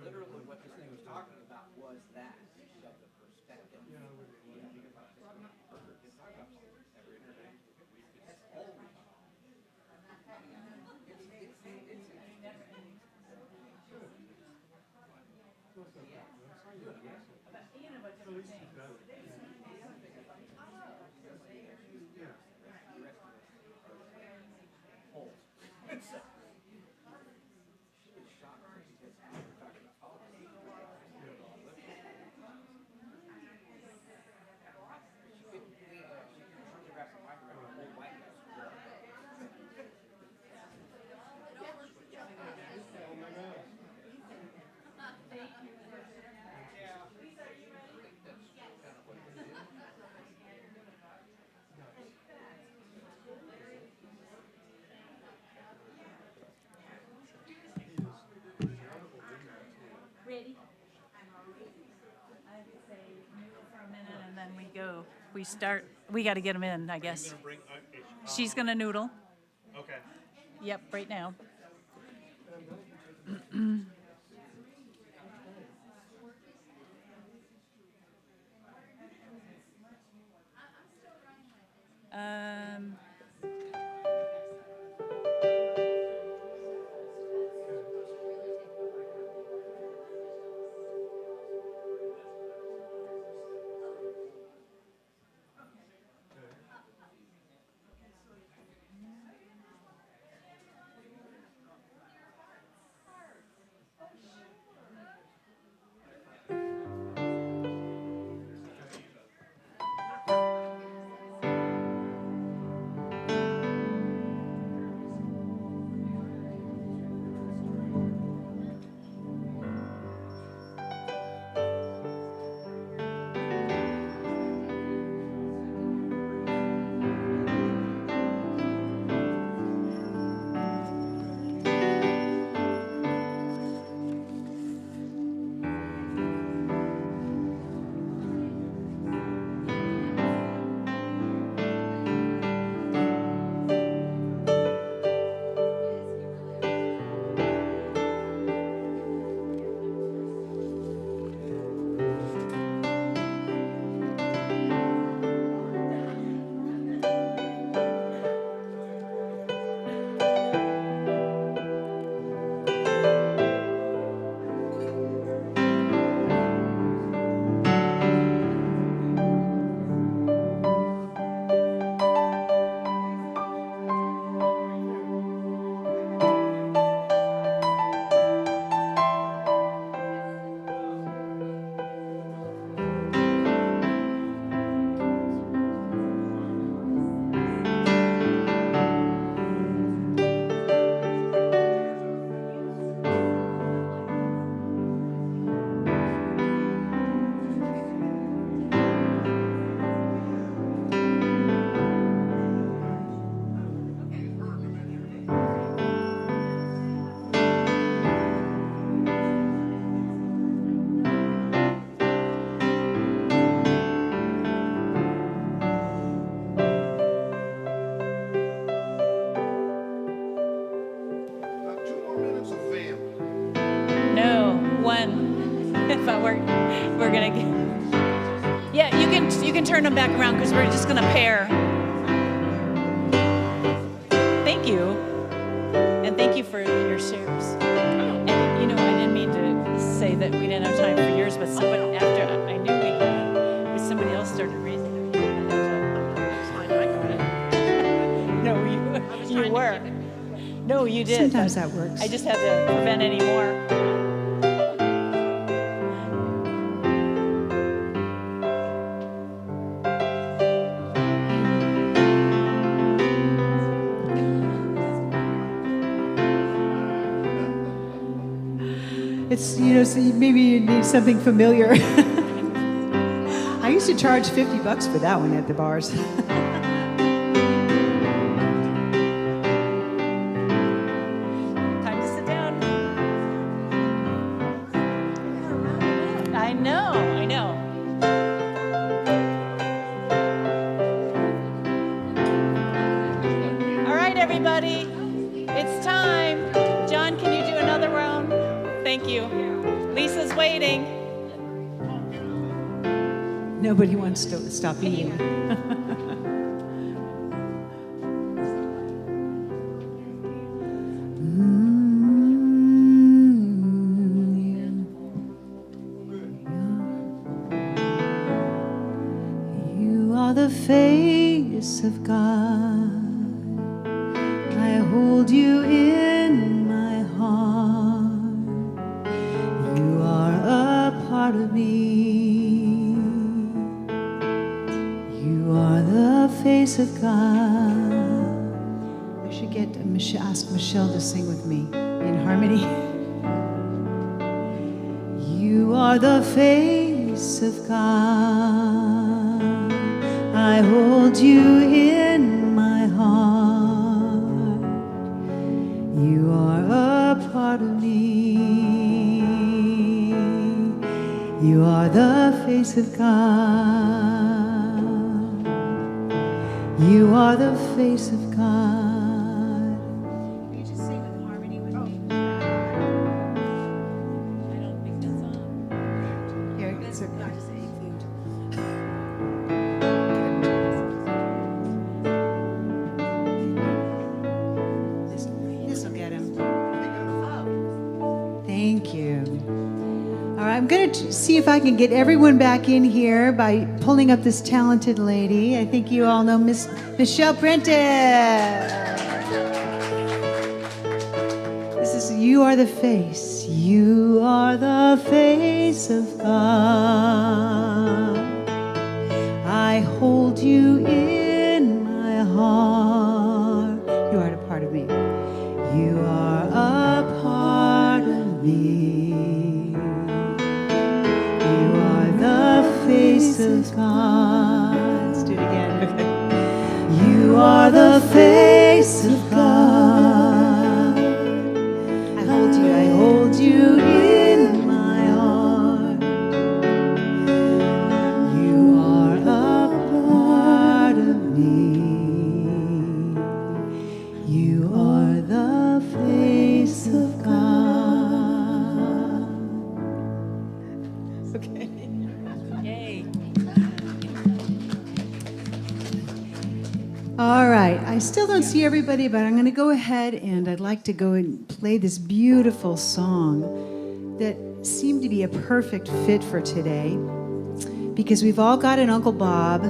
Literally what this thing was talking about was that, the perspective. At least it's better. Yeah. Oh my gosh. Ready? I would say noodle for a minute and then we go. We start. We got to get them in, I guess. She's going to noodle. Okay. Yep, right now. but we're gonna get. Yeah, you can turn them back around because we're just gonna pair. Thank you, and thank you for your shares. And I didn't mean to say that we didn't have time for yours, but somebody after I knew we had, somebody else started raising their hand. No, you were. No, you did. Sometimes that works. I just had to prevent any more. It's, so maybe you need something familiar. I used to charge $50 for that one at the bars. Time to sit down. I know. All right, everybody. It's time. John, can you do another round? Thank you. Lisa's waiting. Nobody wants to stop eating. You are the face of God. I hold you in my heart. You are a part of me. You are the face of God. I should ask Michelle to sing with me in harmony. You are the face of God. I hold you in my heart. You are a part of me. You are the face of God. You are the face of God. Will you just sing with harmony with me? I don't think that's on. Here, it's a just A flute. This will get him. Thank you. All right, I'm going to see if I can get everyone back in here by pulling up this talented lady. I think you all know Miss Michelle Prentice. This is You Are the Face. You are the face of God. I hold you in my heart. You are a part of me. You are a part of me. You are the face of God. Let's do it again. You are the face of God. I hold you in my heart. You are a part of me. You are the face of God. Okay. Yay. All right. I still don't see everybody, but I'm going to go ahead and I'd like to go and play this beautiful song that seemed to be a perfect fit for today because we've all got an Uncle Bob.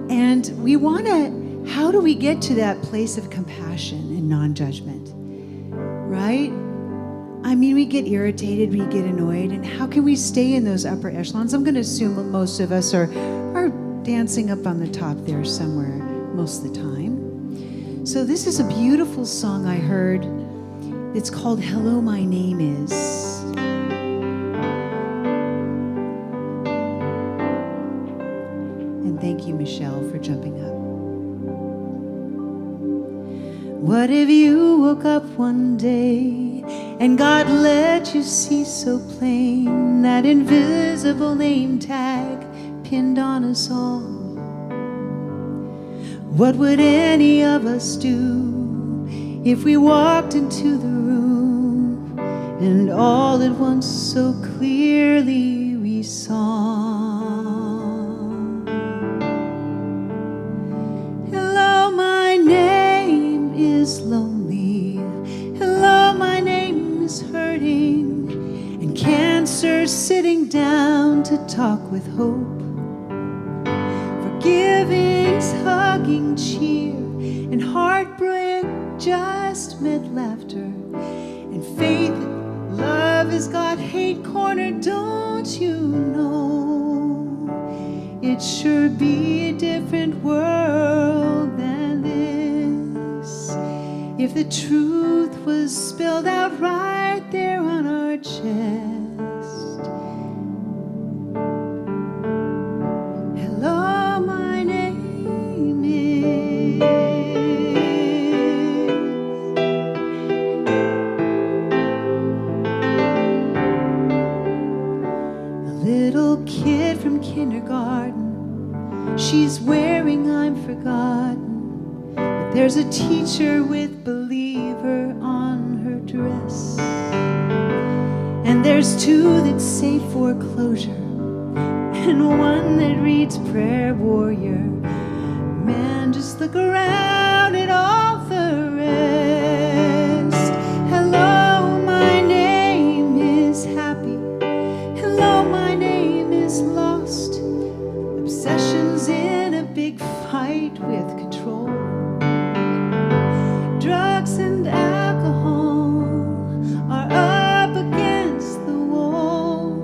And we want to, how do we get to that place of compassion and non-judgment? Right? I mean, we get irritated, we get annoyed, and how can we stay in those upper echelons? I'm going to assume that most of us are dancing up on the top there somewhere most of the time. So this is a beautiful song I heard. It's called Hello, My Name Is. And thank you, Michelle, for jumping up. What if you woke up one day and God let you see so plain that invisible name tag pinned on us all? What would any of us do if we walked into the room and all at once so clearly we saw. Hello, my name is lonely. Hello, my name is hurting, and cancer sitting down to talk with hope. Forgiving's hugging cheer, and heartbreak just met laughter. And faith, love has got hate cornered, don't you know? It'd sure be a different world than this if the truth was spelled out right there on our chest. Hello, my name is. A little kid from kindergarten, she's wearing I'm forgotten, but there's a teacher with believer on her dress. And there's two that say foreclosure, and one that reads prayer warrior. Man, just look around at all the rest. Hello, my name is happy. Hello, my name is lost. Obsessions in a big fight with control. Drugs and alcohol are up against the wall,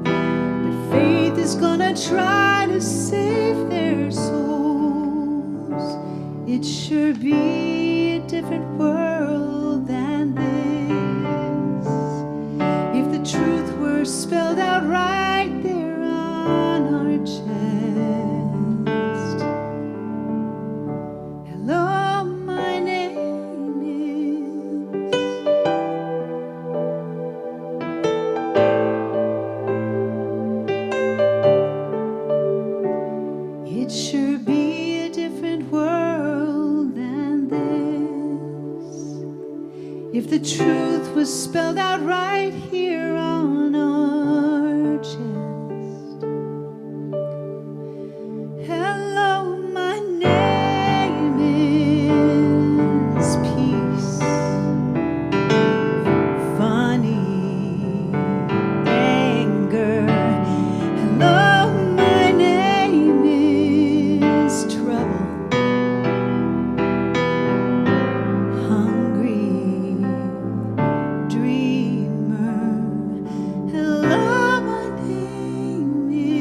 but faith is gonna try to save their souls. It sure be a different world than this if the truth were spelled out right there on our chest. Hello, my name is. It sure be a different world than this if the truth was spelled out right here on our chest. Hello, my name is peace. Funny anger. Hello, my name is trouble. Hungry dreamer. Hello, my name is.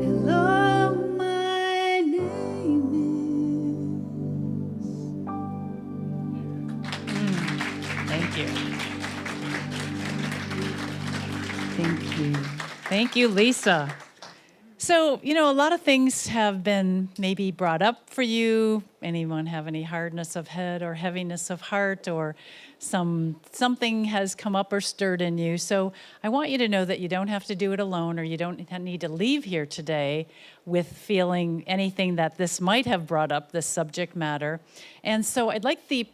Hello, my name is. Thank you. Thank you. Thank you, Lisa. So, a lot of things have been maybe brought up for you. Anyone have any hardness of head or heaviness of heart, or something has come up or stirred in you? So I want you to know that you don't have to do it alone, or you don't need to leave here today with feeling anything that this might have brought up, this subject matter. And so I'd like the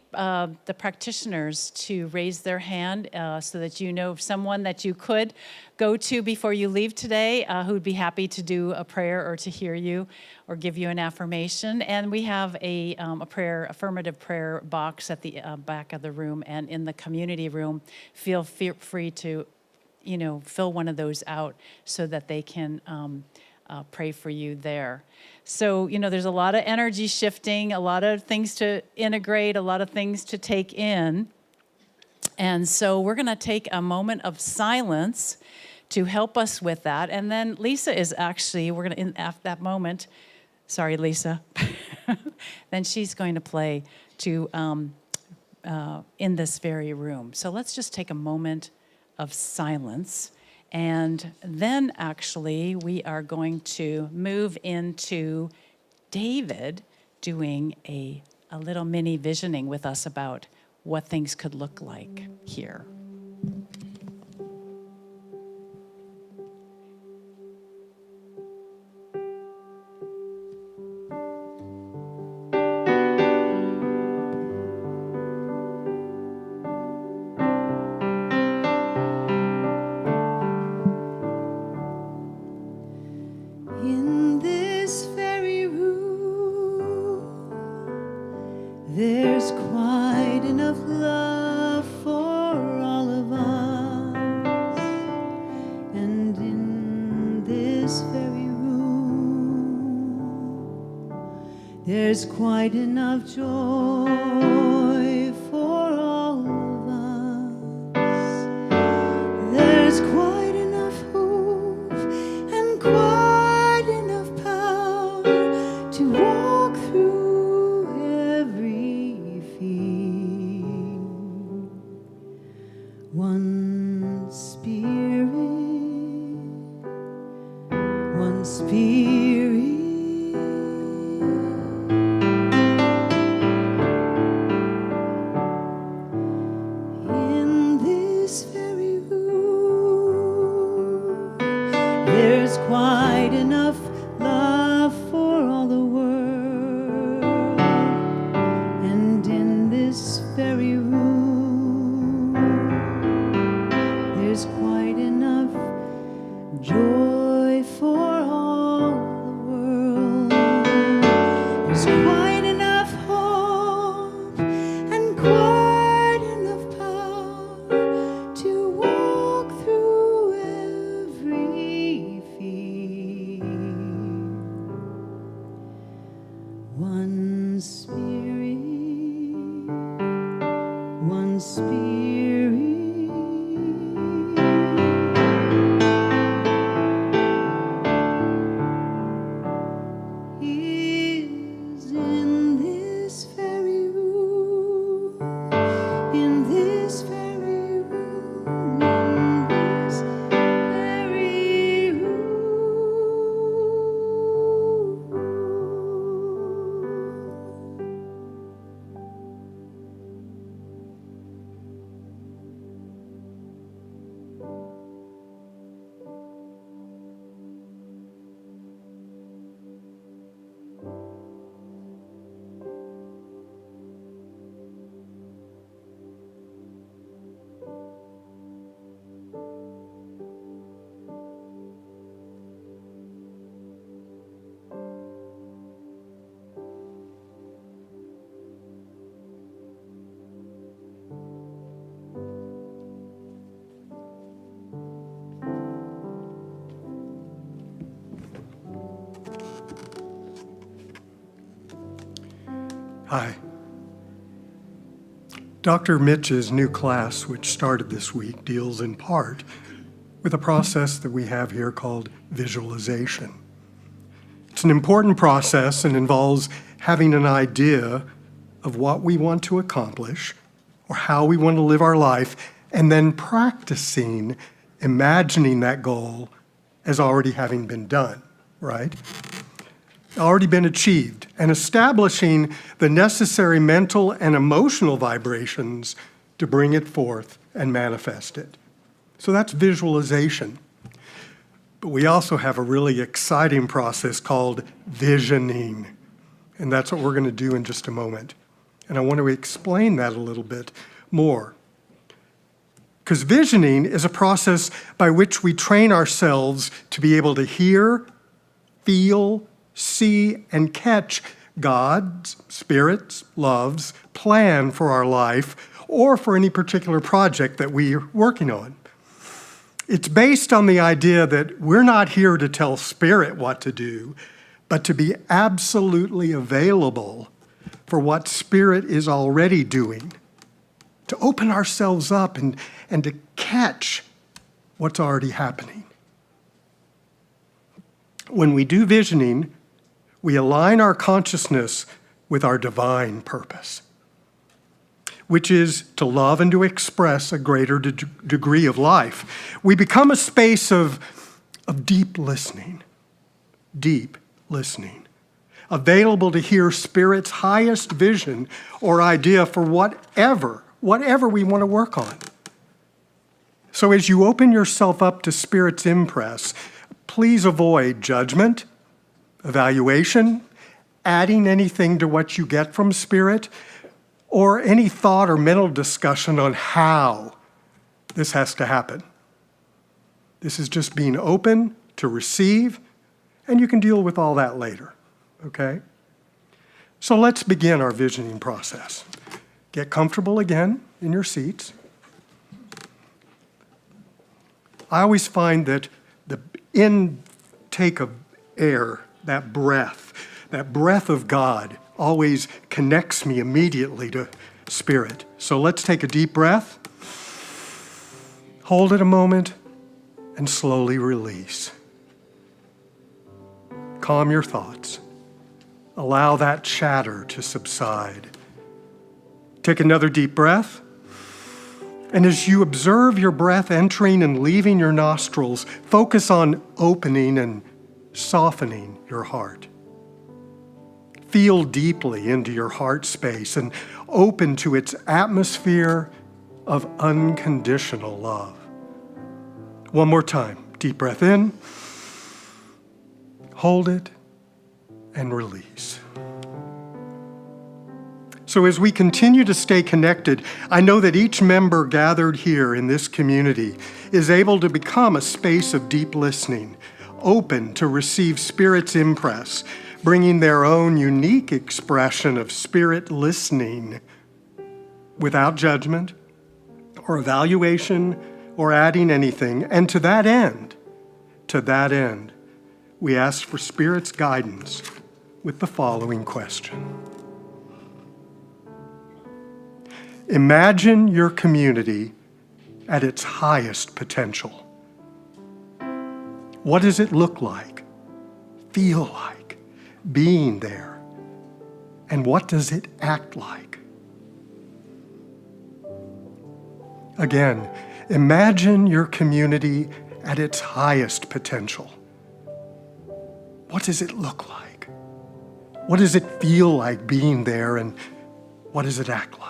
practitioners to raise their hand so that you know of someone that you could go to before you leave today who would be happy to do a prayer or to hear you or give you an affirmation. And we have a affirmative prayer box at the back of the room and in the community room. Feel free to, fill one of those out so that they can pray for you there. So, there's a lot of energy shifting, a lot of things to integrate, a lot of things to take in. And so we're going to take a moment of silence to help us with that. And then Lisa is actually, we're going to, in after that moment, sorry, Lisa, then she's going to play to in this very room. So let's just take a moment of silence. And then actually we are going to move into David doing a little mini visioning with us about what things could look like here. There's quite enough joy for all of us. There's quite enough hope and quite enough power to walk through every field. One Spirit, one Spirit. There's quite enough love for all the world, and in this very room, there's quite enough joy for all the world. There's quite enough hope and quite enough power to walk through every field. One Spirit, one Spirit. Is in this very room, in this very room, in this very room. Hi. Dr. Mitch's new class, which started this week, deals in part with a process that we have here called visualization. It's an important process and involves having an idea of what we want to accomplish or how we want to live our life, and then practicing imagining that goal as already having been done, right? Already been achieved, and establishing the necessary mental and emotional vibrations to bring it forth and manifest it. So that's visualization. But we also have a really exciting process called visioning, and that's what we're going to do in just a moment. And I want to explain that a little bit more. Because visioning is a process by which we train ourselves to be able to hear, feel, see, and catch God's, Spirit's, love's plan for our life or for any particular project that we're working on. It's based on the idea that we're not here to tell Spirit what to do, but to be absolutely available for what Spirit is already doing, to open ourselves up and to catch what's already happening. When we do visioning, we align our consciousness with our divine purpose, which is to love and to express a greater degree of life. We become a space of deep listening, available to hear Spirit's highest vision or idea for whatever we want to work on. So as you open yourself up to Spirit's impress, please avoid judgment, evaluation, adding anything to what you get from Spirit, or any thought or mental discussion on how this has to happen. This is just being open to receive, and you can deal with all that later, okay? So let's begin our visioning process. Get comfortable again in your seats. I always find that the intake of air, that breath, that breath of God always connects me immediately to Spirit. So let's take a deep breath, hold it a moment, and slowly release. Calm your thoughts. Allow that chatter to subside. Take another deep breath. And as you observe your breath entering and leaving your nostrils, focus on opening and softening your heart. Feel deeply into your heart space and open to its atmosphere of unconditional love. One more time. Deep breath in, hold it, and release. So as we continue to stay connected, I know that each member gathered here in this community is able to become a space of deep listening, open to receive Spirit's impress, bringing their own unique expression of Spirit listening without judgment or evaluation or adding anything. And to that end, we ask for Spirit's guidance with the following question. Imagine your community at its highest potential. What does it look like, feel like, being there? And what does it act like? Again, imagine your community at its highest potential. What does it look like? What does it feel like being there, and what does it act like?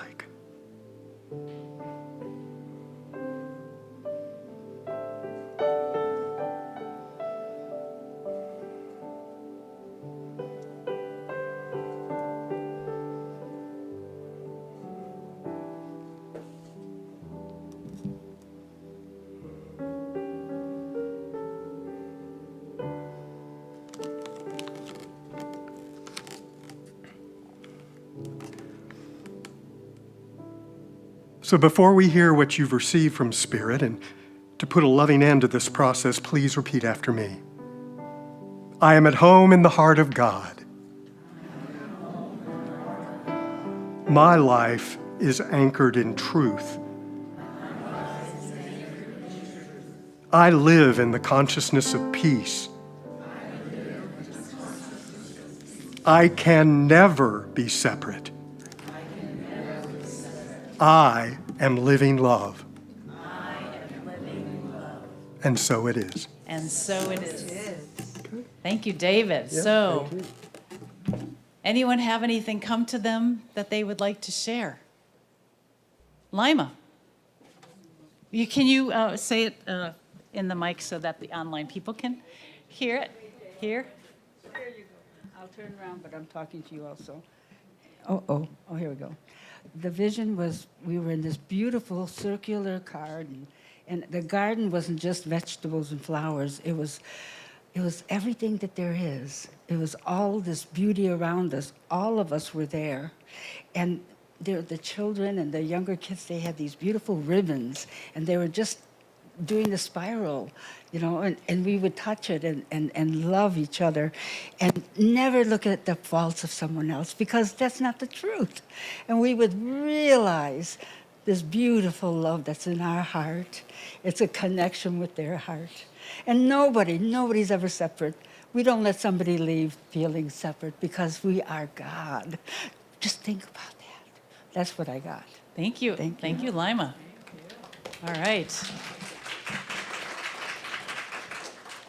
So before we hear what you've received from Spirit, and to put a loving end to this process, please repeat after me. I am at home in the heart of God. My life is anchored in truth. I live in the consciousness of peace. I can never be separate. I am living love. And so it is. And so it is. Thank you, David. Anyone have anything come to them that they would like to share? Lima, can you say it in the mic so that the online people can hear it? Here? There you go. I'll turn around, but I'm talking to you also. Oh, here we go. The vision was, we were in this beautiful circular garden, and the garden wasn't just vegetables and flowers. It was everything that there is. It was all this beauty around us. All of us were there. And the children and the younger kids, they had these beautiful ribbons, and they were just doing the spiral, and we would touch it and love each other and never look at the faults of someone else, because that's not the truth. And we would realize this beautiful love that's in our heart. It's a connection with their heart. And nobody's ever separate. We don't let somebody leave feeling separate, because we are God. Just think about that. That's what I got. Thank you. Thank you, Lima. All right.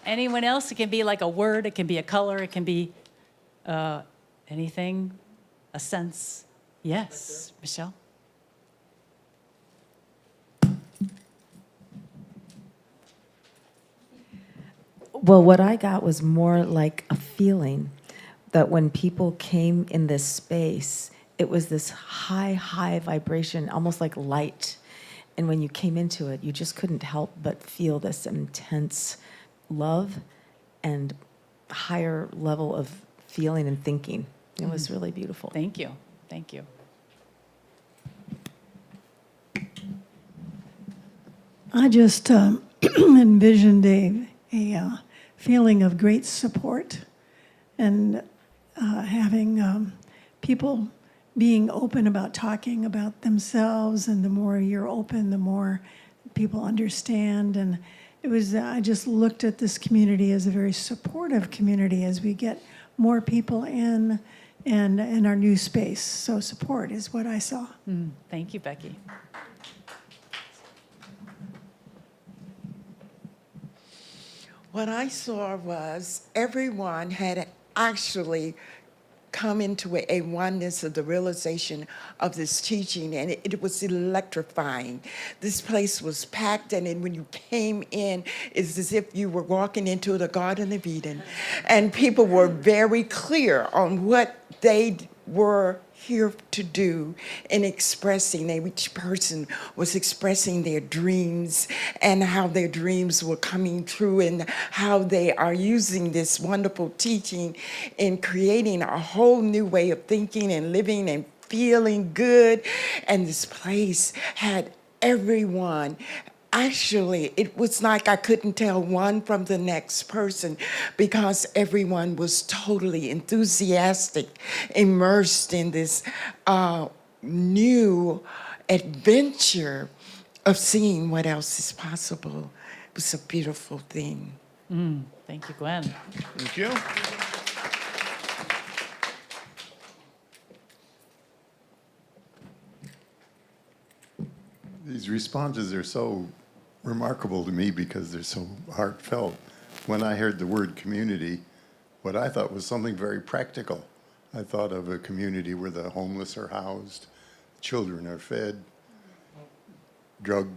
Anyone else? It can be like a word, it can be a color, it can be anything, a sense. Yes, Michelle? Well, what I got was more like a feeling that when people came in this space, it was this high vibration, almost like light. And when you came into it, you just couldn't help but feel this intense love and higher level of feeling and thinking. It was really beautiful. Thank you. Thank you. I just envisioned a feeling of great support and having people being open about talking about themselves, and the more you're open, the more people understand. And it was, I just looked at this community as a very supportive community as we get more people in our new space. So support is what I saw. Thank you, Becky. What I saw was everyone had actually come into a oneness of the realization of this teaching, and it was electrifying. This place was packed, and then when you came in, it's as if you were walking into the Garden of Eden, and people were very clear on what they were here to do in expressing. Each person was expressing their dreams and how their dreams were coming true, and how they are using this wonderful teaching in creating a whole new way of thinking and living and feeling good. And this place had everyone. Actually, it was like I couldn't tell one from the next person, because everyone was totally enthusiastic, immersed in this new adventure of seeing what else is possible. It was a beautiful thing. Thank you, Gwen. Thank you. These responses are so remarkable to me because they're so heartfelt. When I heard the word community, what I thought was something very practical. I thought of a community where the homeless are housed, children are fed, drug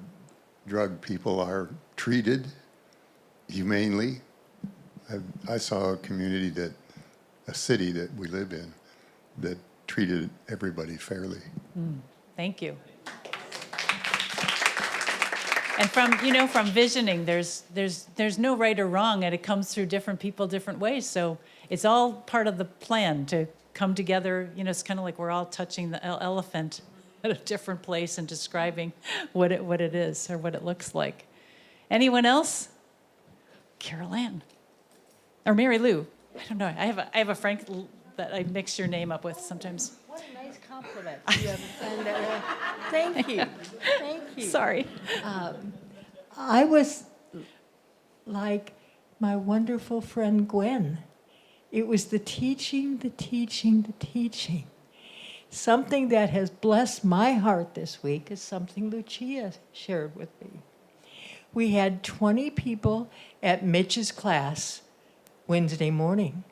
people are treated humanely. I saw a community a city that we live in, that treated everybody fairly. Thank you. And from visioning, there's no right or wrong, and it comes through different people different ways. So it's all part of the plan to come together. It's kind of like we're all touching the elephant at a different place and describing what it is or what it looks like. Anyone else? Carol Ann or Mary Lou? I don't know. I have a friend that I mix your name up with sometimes. What a nice compliment. You have a friend that, thank you. Thank you. Sorry. I was like my wonderful friend Gwen. It was the teaching, the teaching, the teaching. Something that has blessed my heart this week is something Lucia shared with me. We had 20 people at Mitch's class Wednesday morning.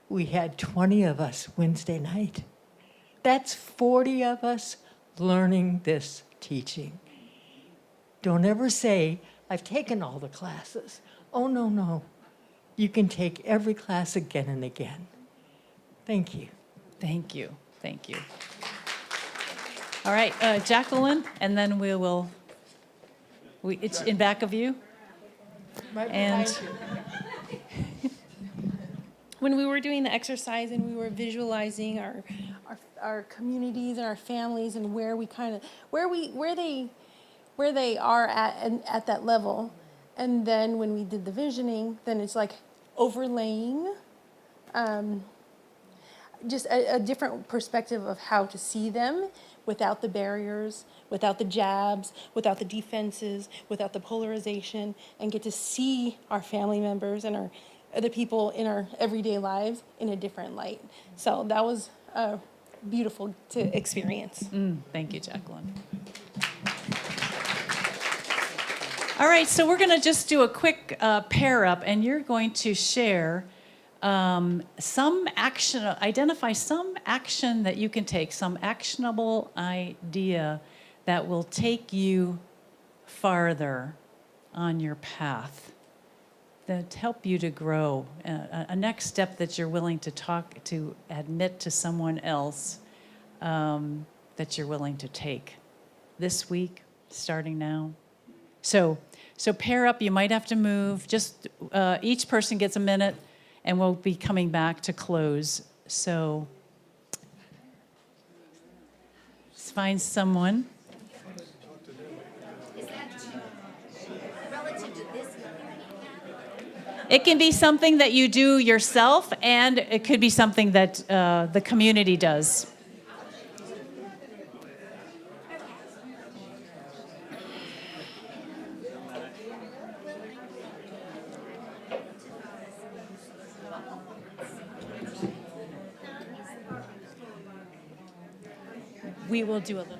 We had 20 of us Wednesday night. That's 40 of us learning this teaching. Don't ever say, I've taken all the classes. Oh, no, no. You can take every class again and again. Thank you. Thank you. Thank you. All right, Jacqueline, and then it's in back of you. Right and behind you. When we were doing the exercise and we were visualizing our communities and our families and where they are at that level, and then when we did the visioning, then it's like overlaying just a different perspective of how to see them without the barriers, without the jabs, without the defenses, without the polarization, and get to see our family members and our other people in our everyday lives in a different light. So that was beautiful to experience. Thank you, Jacqueline. All right, so we're going to just do a quick pair up, and you're going to share some action, identify some action that you can take, some actionable idea that will take you farther on your path, that help you to grow, a next step that you're willing to admit to someone else that you're willing to take this week, starting now. So pair up, you might have to move, just each person gets a minute, and we'll be coming back to close. So just find someone. Is that relative to this? It can be something that you do yourself, and it could be something that the community does. We will do a little.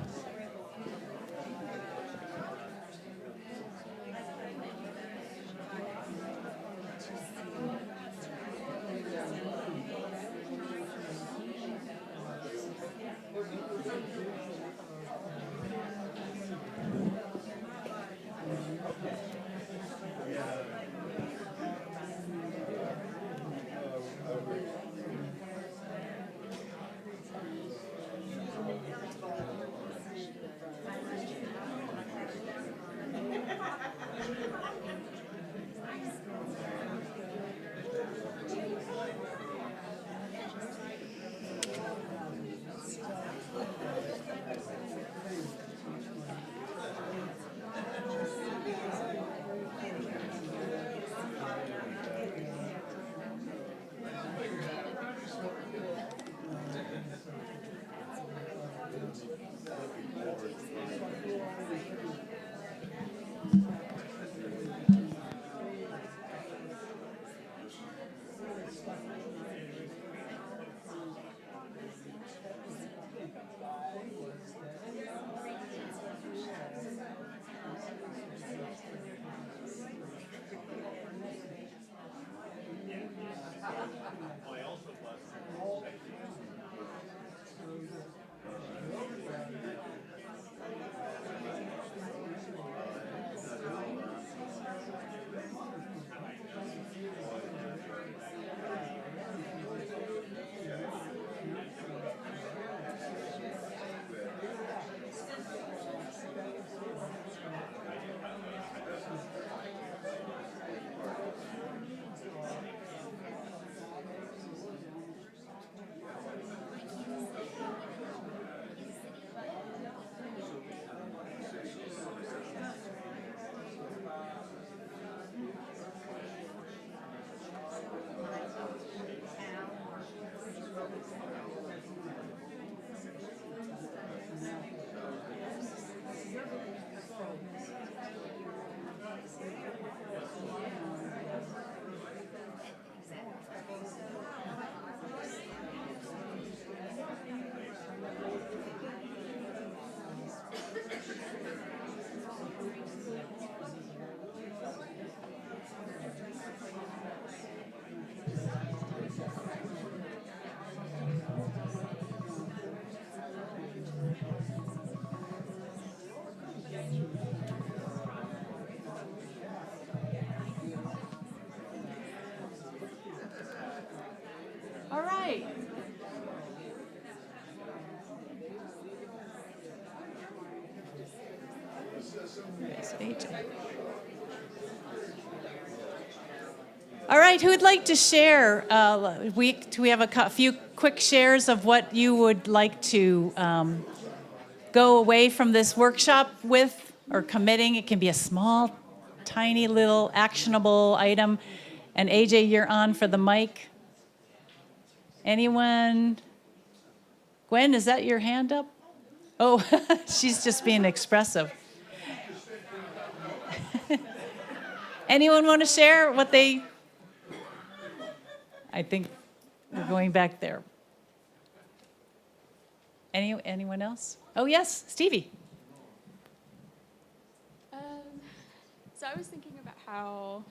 All right. All right, who would like to share? We have a few quick shares of what you would like to go away from this workshop with or committing. It can be a small, tiny little actionable item. And AJ, you're on for the mic. Anyone? Gwen, is that your hand up? Oh, she's just being expressive. Anyone want to share what they... I think we're going back there. Anyone else? Oh, yes, Stevie. So I was thinking about how...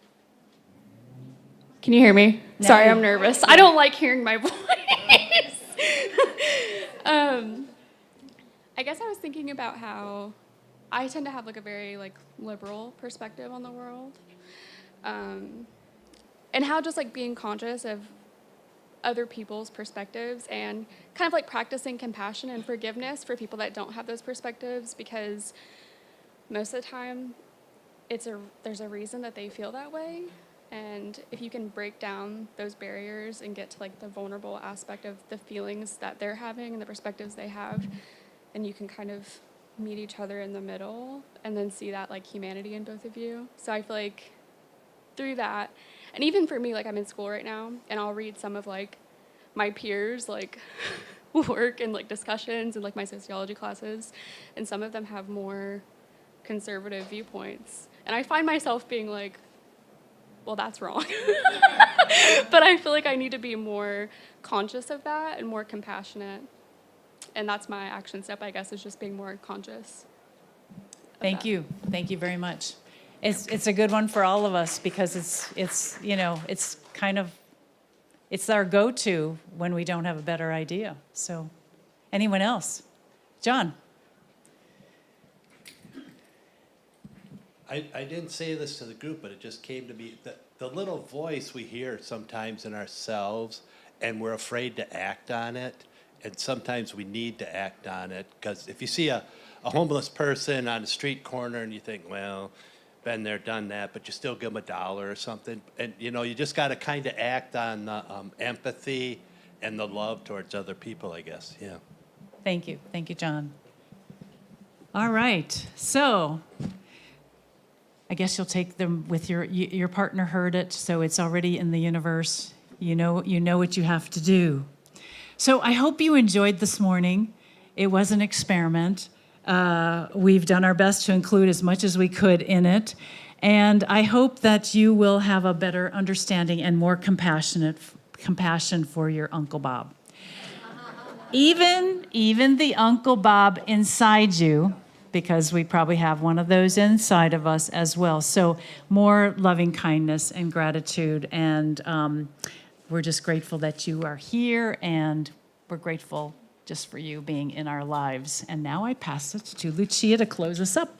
Can you hear me? No. Sorry, I'm nervous. I don't like hearing my voice. I guess I was thinking about how I tend to have like a very like liberal perspective on the world. And how just like being conscious of other people's perspectives and kind of like practicing compassion and forgiveness for people that don't have those perspectives, because most of the time there's a reason that they feel that way. And if you can break down those barriers and get to like the vulnerable aspect of the feelings that they're having and the perspectives they have, and you can kind of meet each other in the middle and then see that like humanity in both of you. So I feel like through that. And even for me, like I'm in school right now, and I'll read some of like my peers like work and like discussions and like my sociology classes, and some of them have more conservative viewpoints. And I find myself being like, well, that's wrong. But I feel like I need to be more conscious of that and more compassionate. And that's my action step, I guess, is just being more conscious. Thank you. Thank you very much. It's a good one for all of us because it's you know, it's kind of, it's our go-to when we don't have a better idea. So anyone else? John. I didn't say this to the group, but it just came to me. The little voice we hear sometimes in ourselves, and we're afraid to act on it, and sometimes we need to act on it, because if you see a homeless person on a street corner and you think, well, been there, done that, but you still give them $1 or something, and you know, you just got to kind of act on the empathy and the love towards other people, I guess. Yeah. Thank you, John. All right, so I guess you'll take them with your partner heard it, so it's already in the universe. You know what you have to do. So I hope you enjoyed this morning. It was an experiment. We've done our best to include as much as we could in it. And I hope that you will have a better understanding and more compassion for your Uncle Bob. Even the Uncle Bob inside you, because we probably have one of those inside of us as well. So more loving kindness and gratitude. And we're just grateful that you are here, and we're grateful just for you being in our lives. And now I pass it to Lucia to close us up.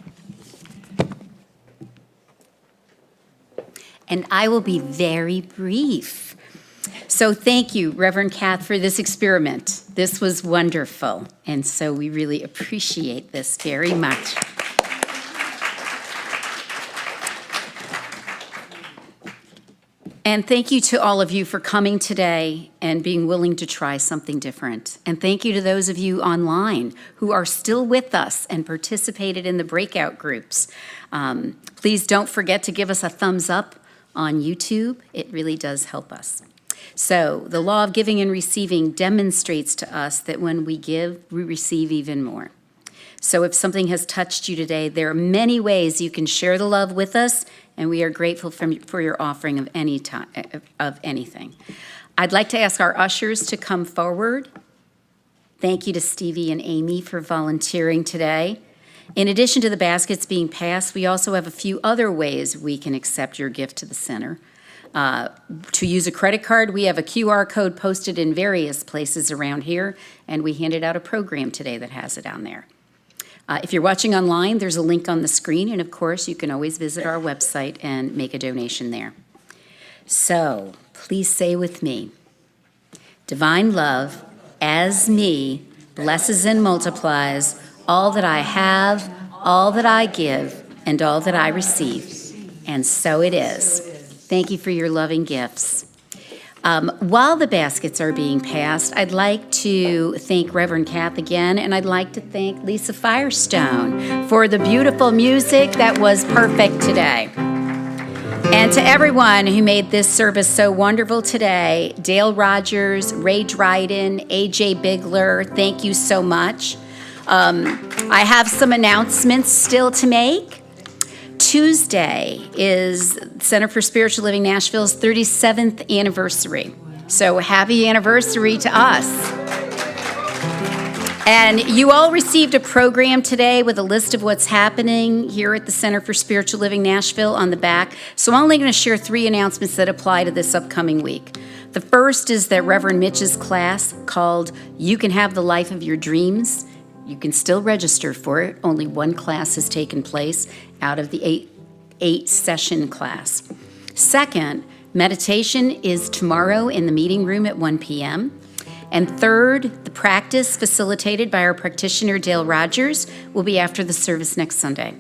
And I will be very brief. So thank you, Reverend Cath, for this experiment. This was wonderful. And so we really appreciate this very much. And thank you to all of you for coming today and being willing to try something different. And thank you to those of you online who are still with us and participated in the breakout groups. Please don't forget to give us a thumbs up on YouTube. It really does help us. So the law of giving and receiving demonstrates to us that when we give, we receive even more. So if something has touched you today, there are many ways you can share the love with us, and we are grateful for your offering of anything. I'd like to ask our ushers to come forward. Thank you to Stevie and Amy for volunteering today. In addition to the baskets being passed, we also have a few other ways we can accept your gift to the center. To use a credit card, we have a QR code posted in various places around here, and we handed out a program today that has it on there. If you're watching online, there's a link on the screen, and of course, you can always visit our website and make a donation there. So, please say with me, divine love, as me, blesses and multiplies all that I have, all that I give, and all that I receive. And so it is. Thank you for your loving gifts. While the baskets are being passed, I'd like to thank Reverend Cath again, and I'd like to thank Lisa Firestone for the beautiful music that was perfect today. And to everyone who made this service so wonderful today, Dale Rogers, Ray Dryden, AJ Bigler, thank you so much. I have some announcements still to make. Tuesday is Center for Spiritual Living Nashville's 37th anniversary. So happy anniversary to us. And you all received a program today with a list of what's happening here at the Center for Spiritual Living Nashville on the back. So I'm only going to share 3 announcements that apply to this upcoming week. The first is that Reverend Mitch's class called You Can Have the Life of Your Dreams. You can still register for it. Only 1 class has taken place out of the 8 session class. Second, meditation is tomorrow in the meeting room at 1 p.m. And third, the practice facilitated by our practitioner, Dale Rogers, will be after the service next Sunday.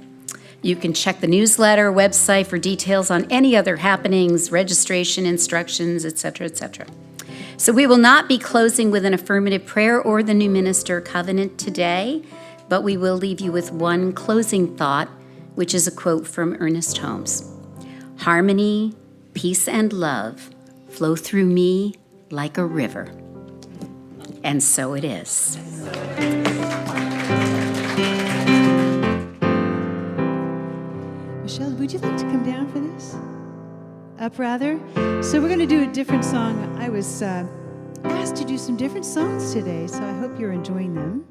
You can check the newsletter website for details on any other happenings, registration instructions, etc., etc. So we will not be closing with an affirmative prayer or the new minister covenant today, but we will leave you with one closing thought, which is a quote from Ernest Holmes. Harmony, peace and love flow through me like a river. And so it is. Michelle, would you like to come down for this? Up, rather? So we're going to do a different song. I was asked to do some different songs today, so I hope you're enjoying them.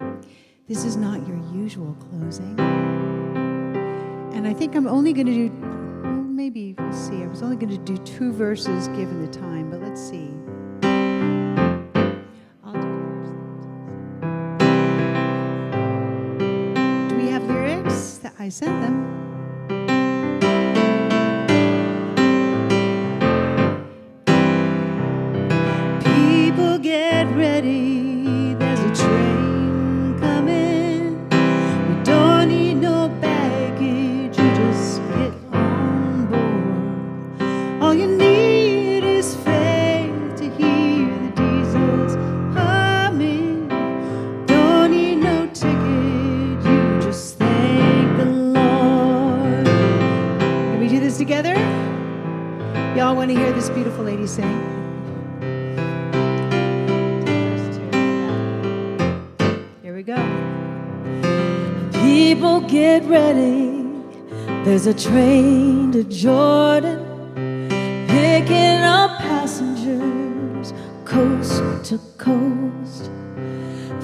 This is not your usual closing. And I think I'm only going to do, well, maybe, we'll see. I was only going to do 2 verses given the time, but let's see. I'll do first. Do we have lyrics? I sent them. People get ready, there's a train coming. You don't need no baggage, you just get on board. All you need is faith to hear the diesels humming. Don't need no ticket, you just thank the Lord. Can we do this together? Y'all want to hear this beautiful lady sing? Here we go. People get ready, there's a train to Jordan, picking up passengers coast to coast.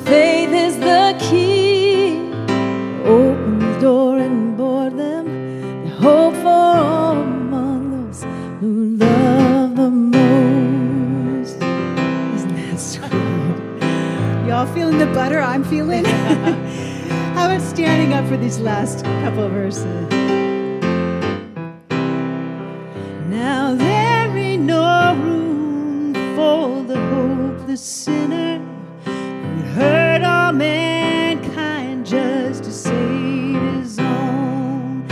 Faith is the key, open the door and board them. The hope for all among those who love the most. Isn't that sweet? Y'all feeling the butter I'm feeling? How about standing up for these last couple of verses? Now there ain't no room for the hopeless sinner who hurt all mankind just to save his own.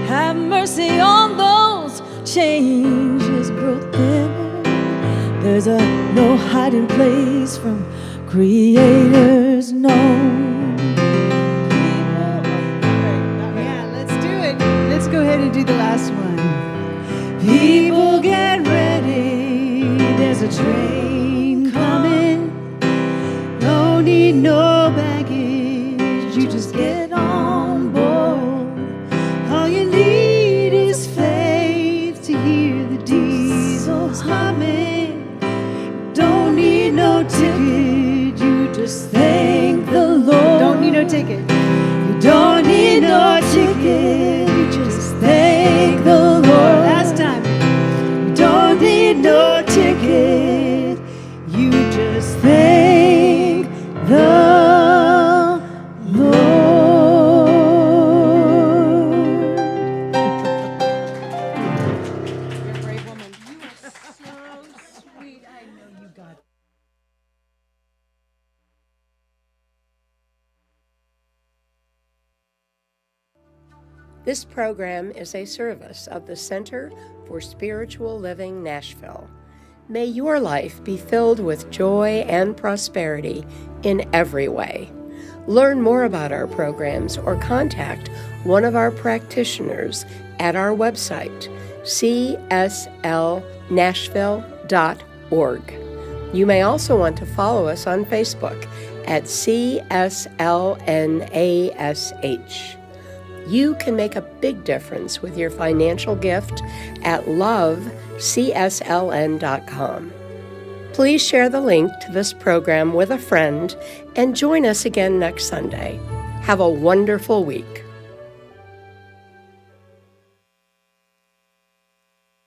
Have mercy on those changes broken. There's no hiding place from Creator's known. Yeah, let's do it. Let's go ahead and do the last one. People get ready, there's a train coming. Don't need no baggage, you just get on board. All you need is faith to hear the diesels humming. Don't need no ticket, you just thank the Lord. Don't need no ticket. You don't need no ticket, you just thank the Lord. Last time. You don't need no ticket, you just thank the Lord. You're a brave woman. You are so sweet. I know you got it. This program is a service of the Center for Spiritual Living Nashville. May your life be filled with joy and prosperity in every way. Learn more about our programs or contact one of our practitioners at our website, cslnashville.org. You may also want to follow us on Facebook at CSLNASH. You can make a big difference with your financial gift at loveCSLN.com. Please share the link to this program with a friend and join us again next Sunday. Have a wonderful week.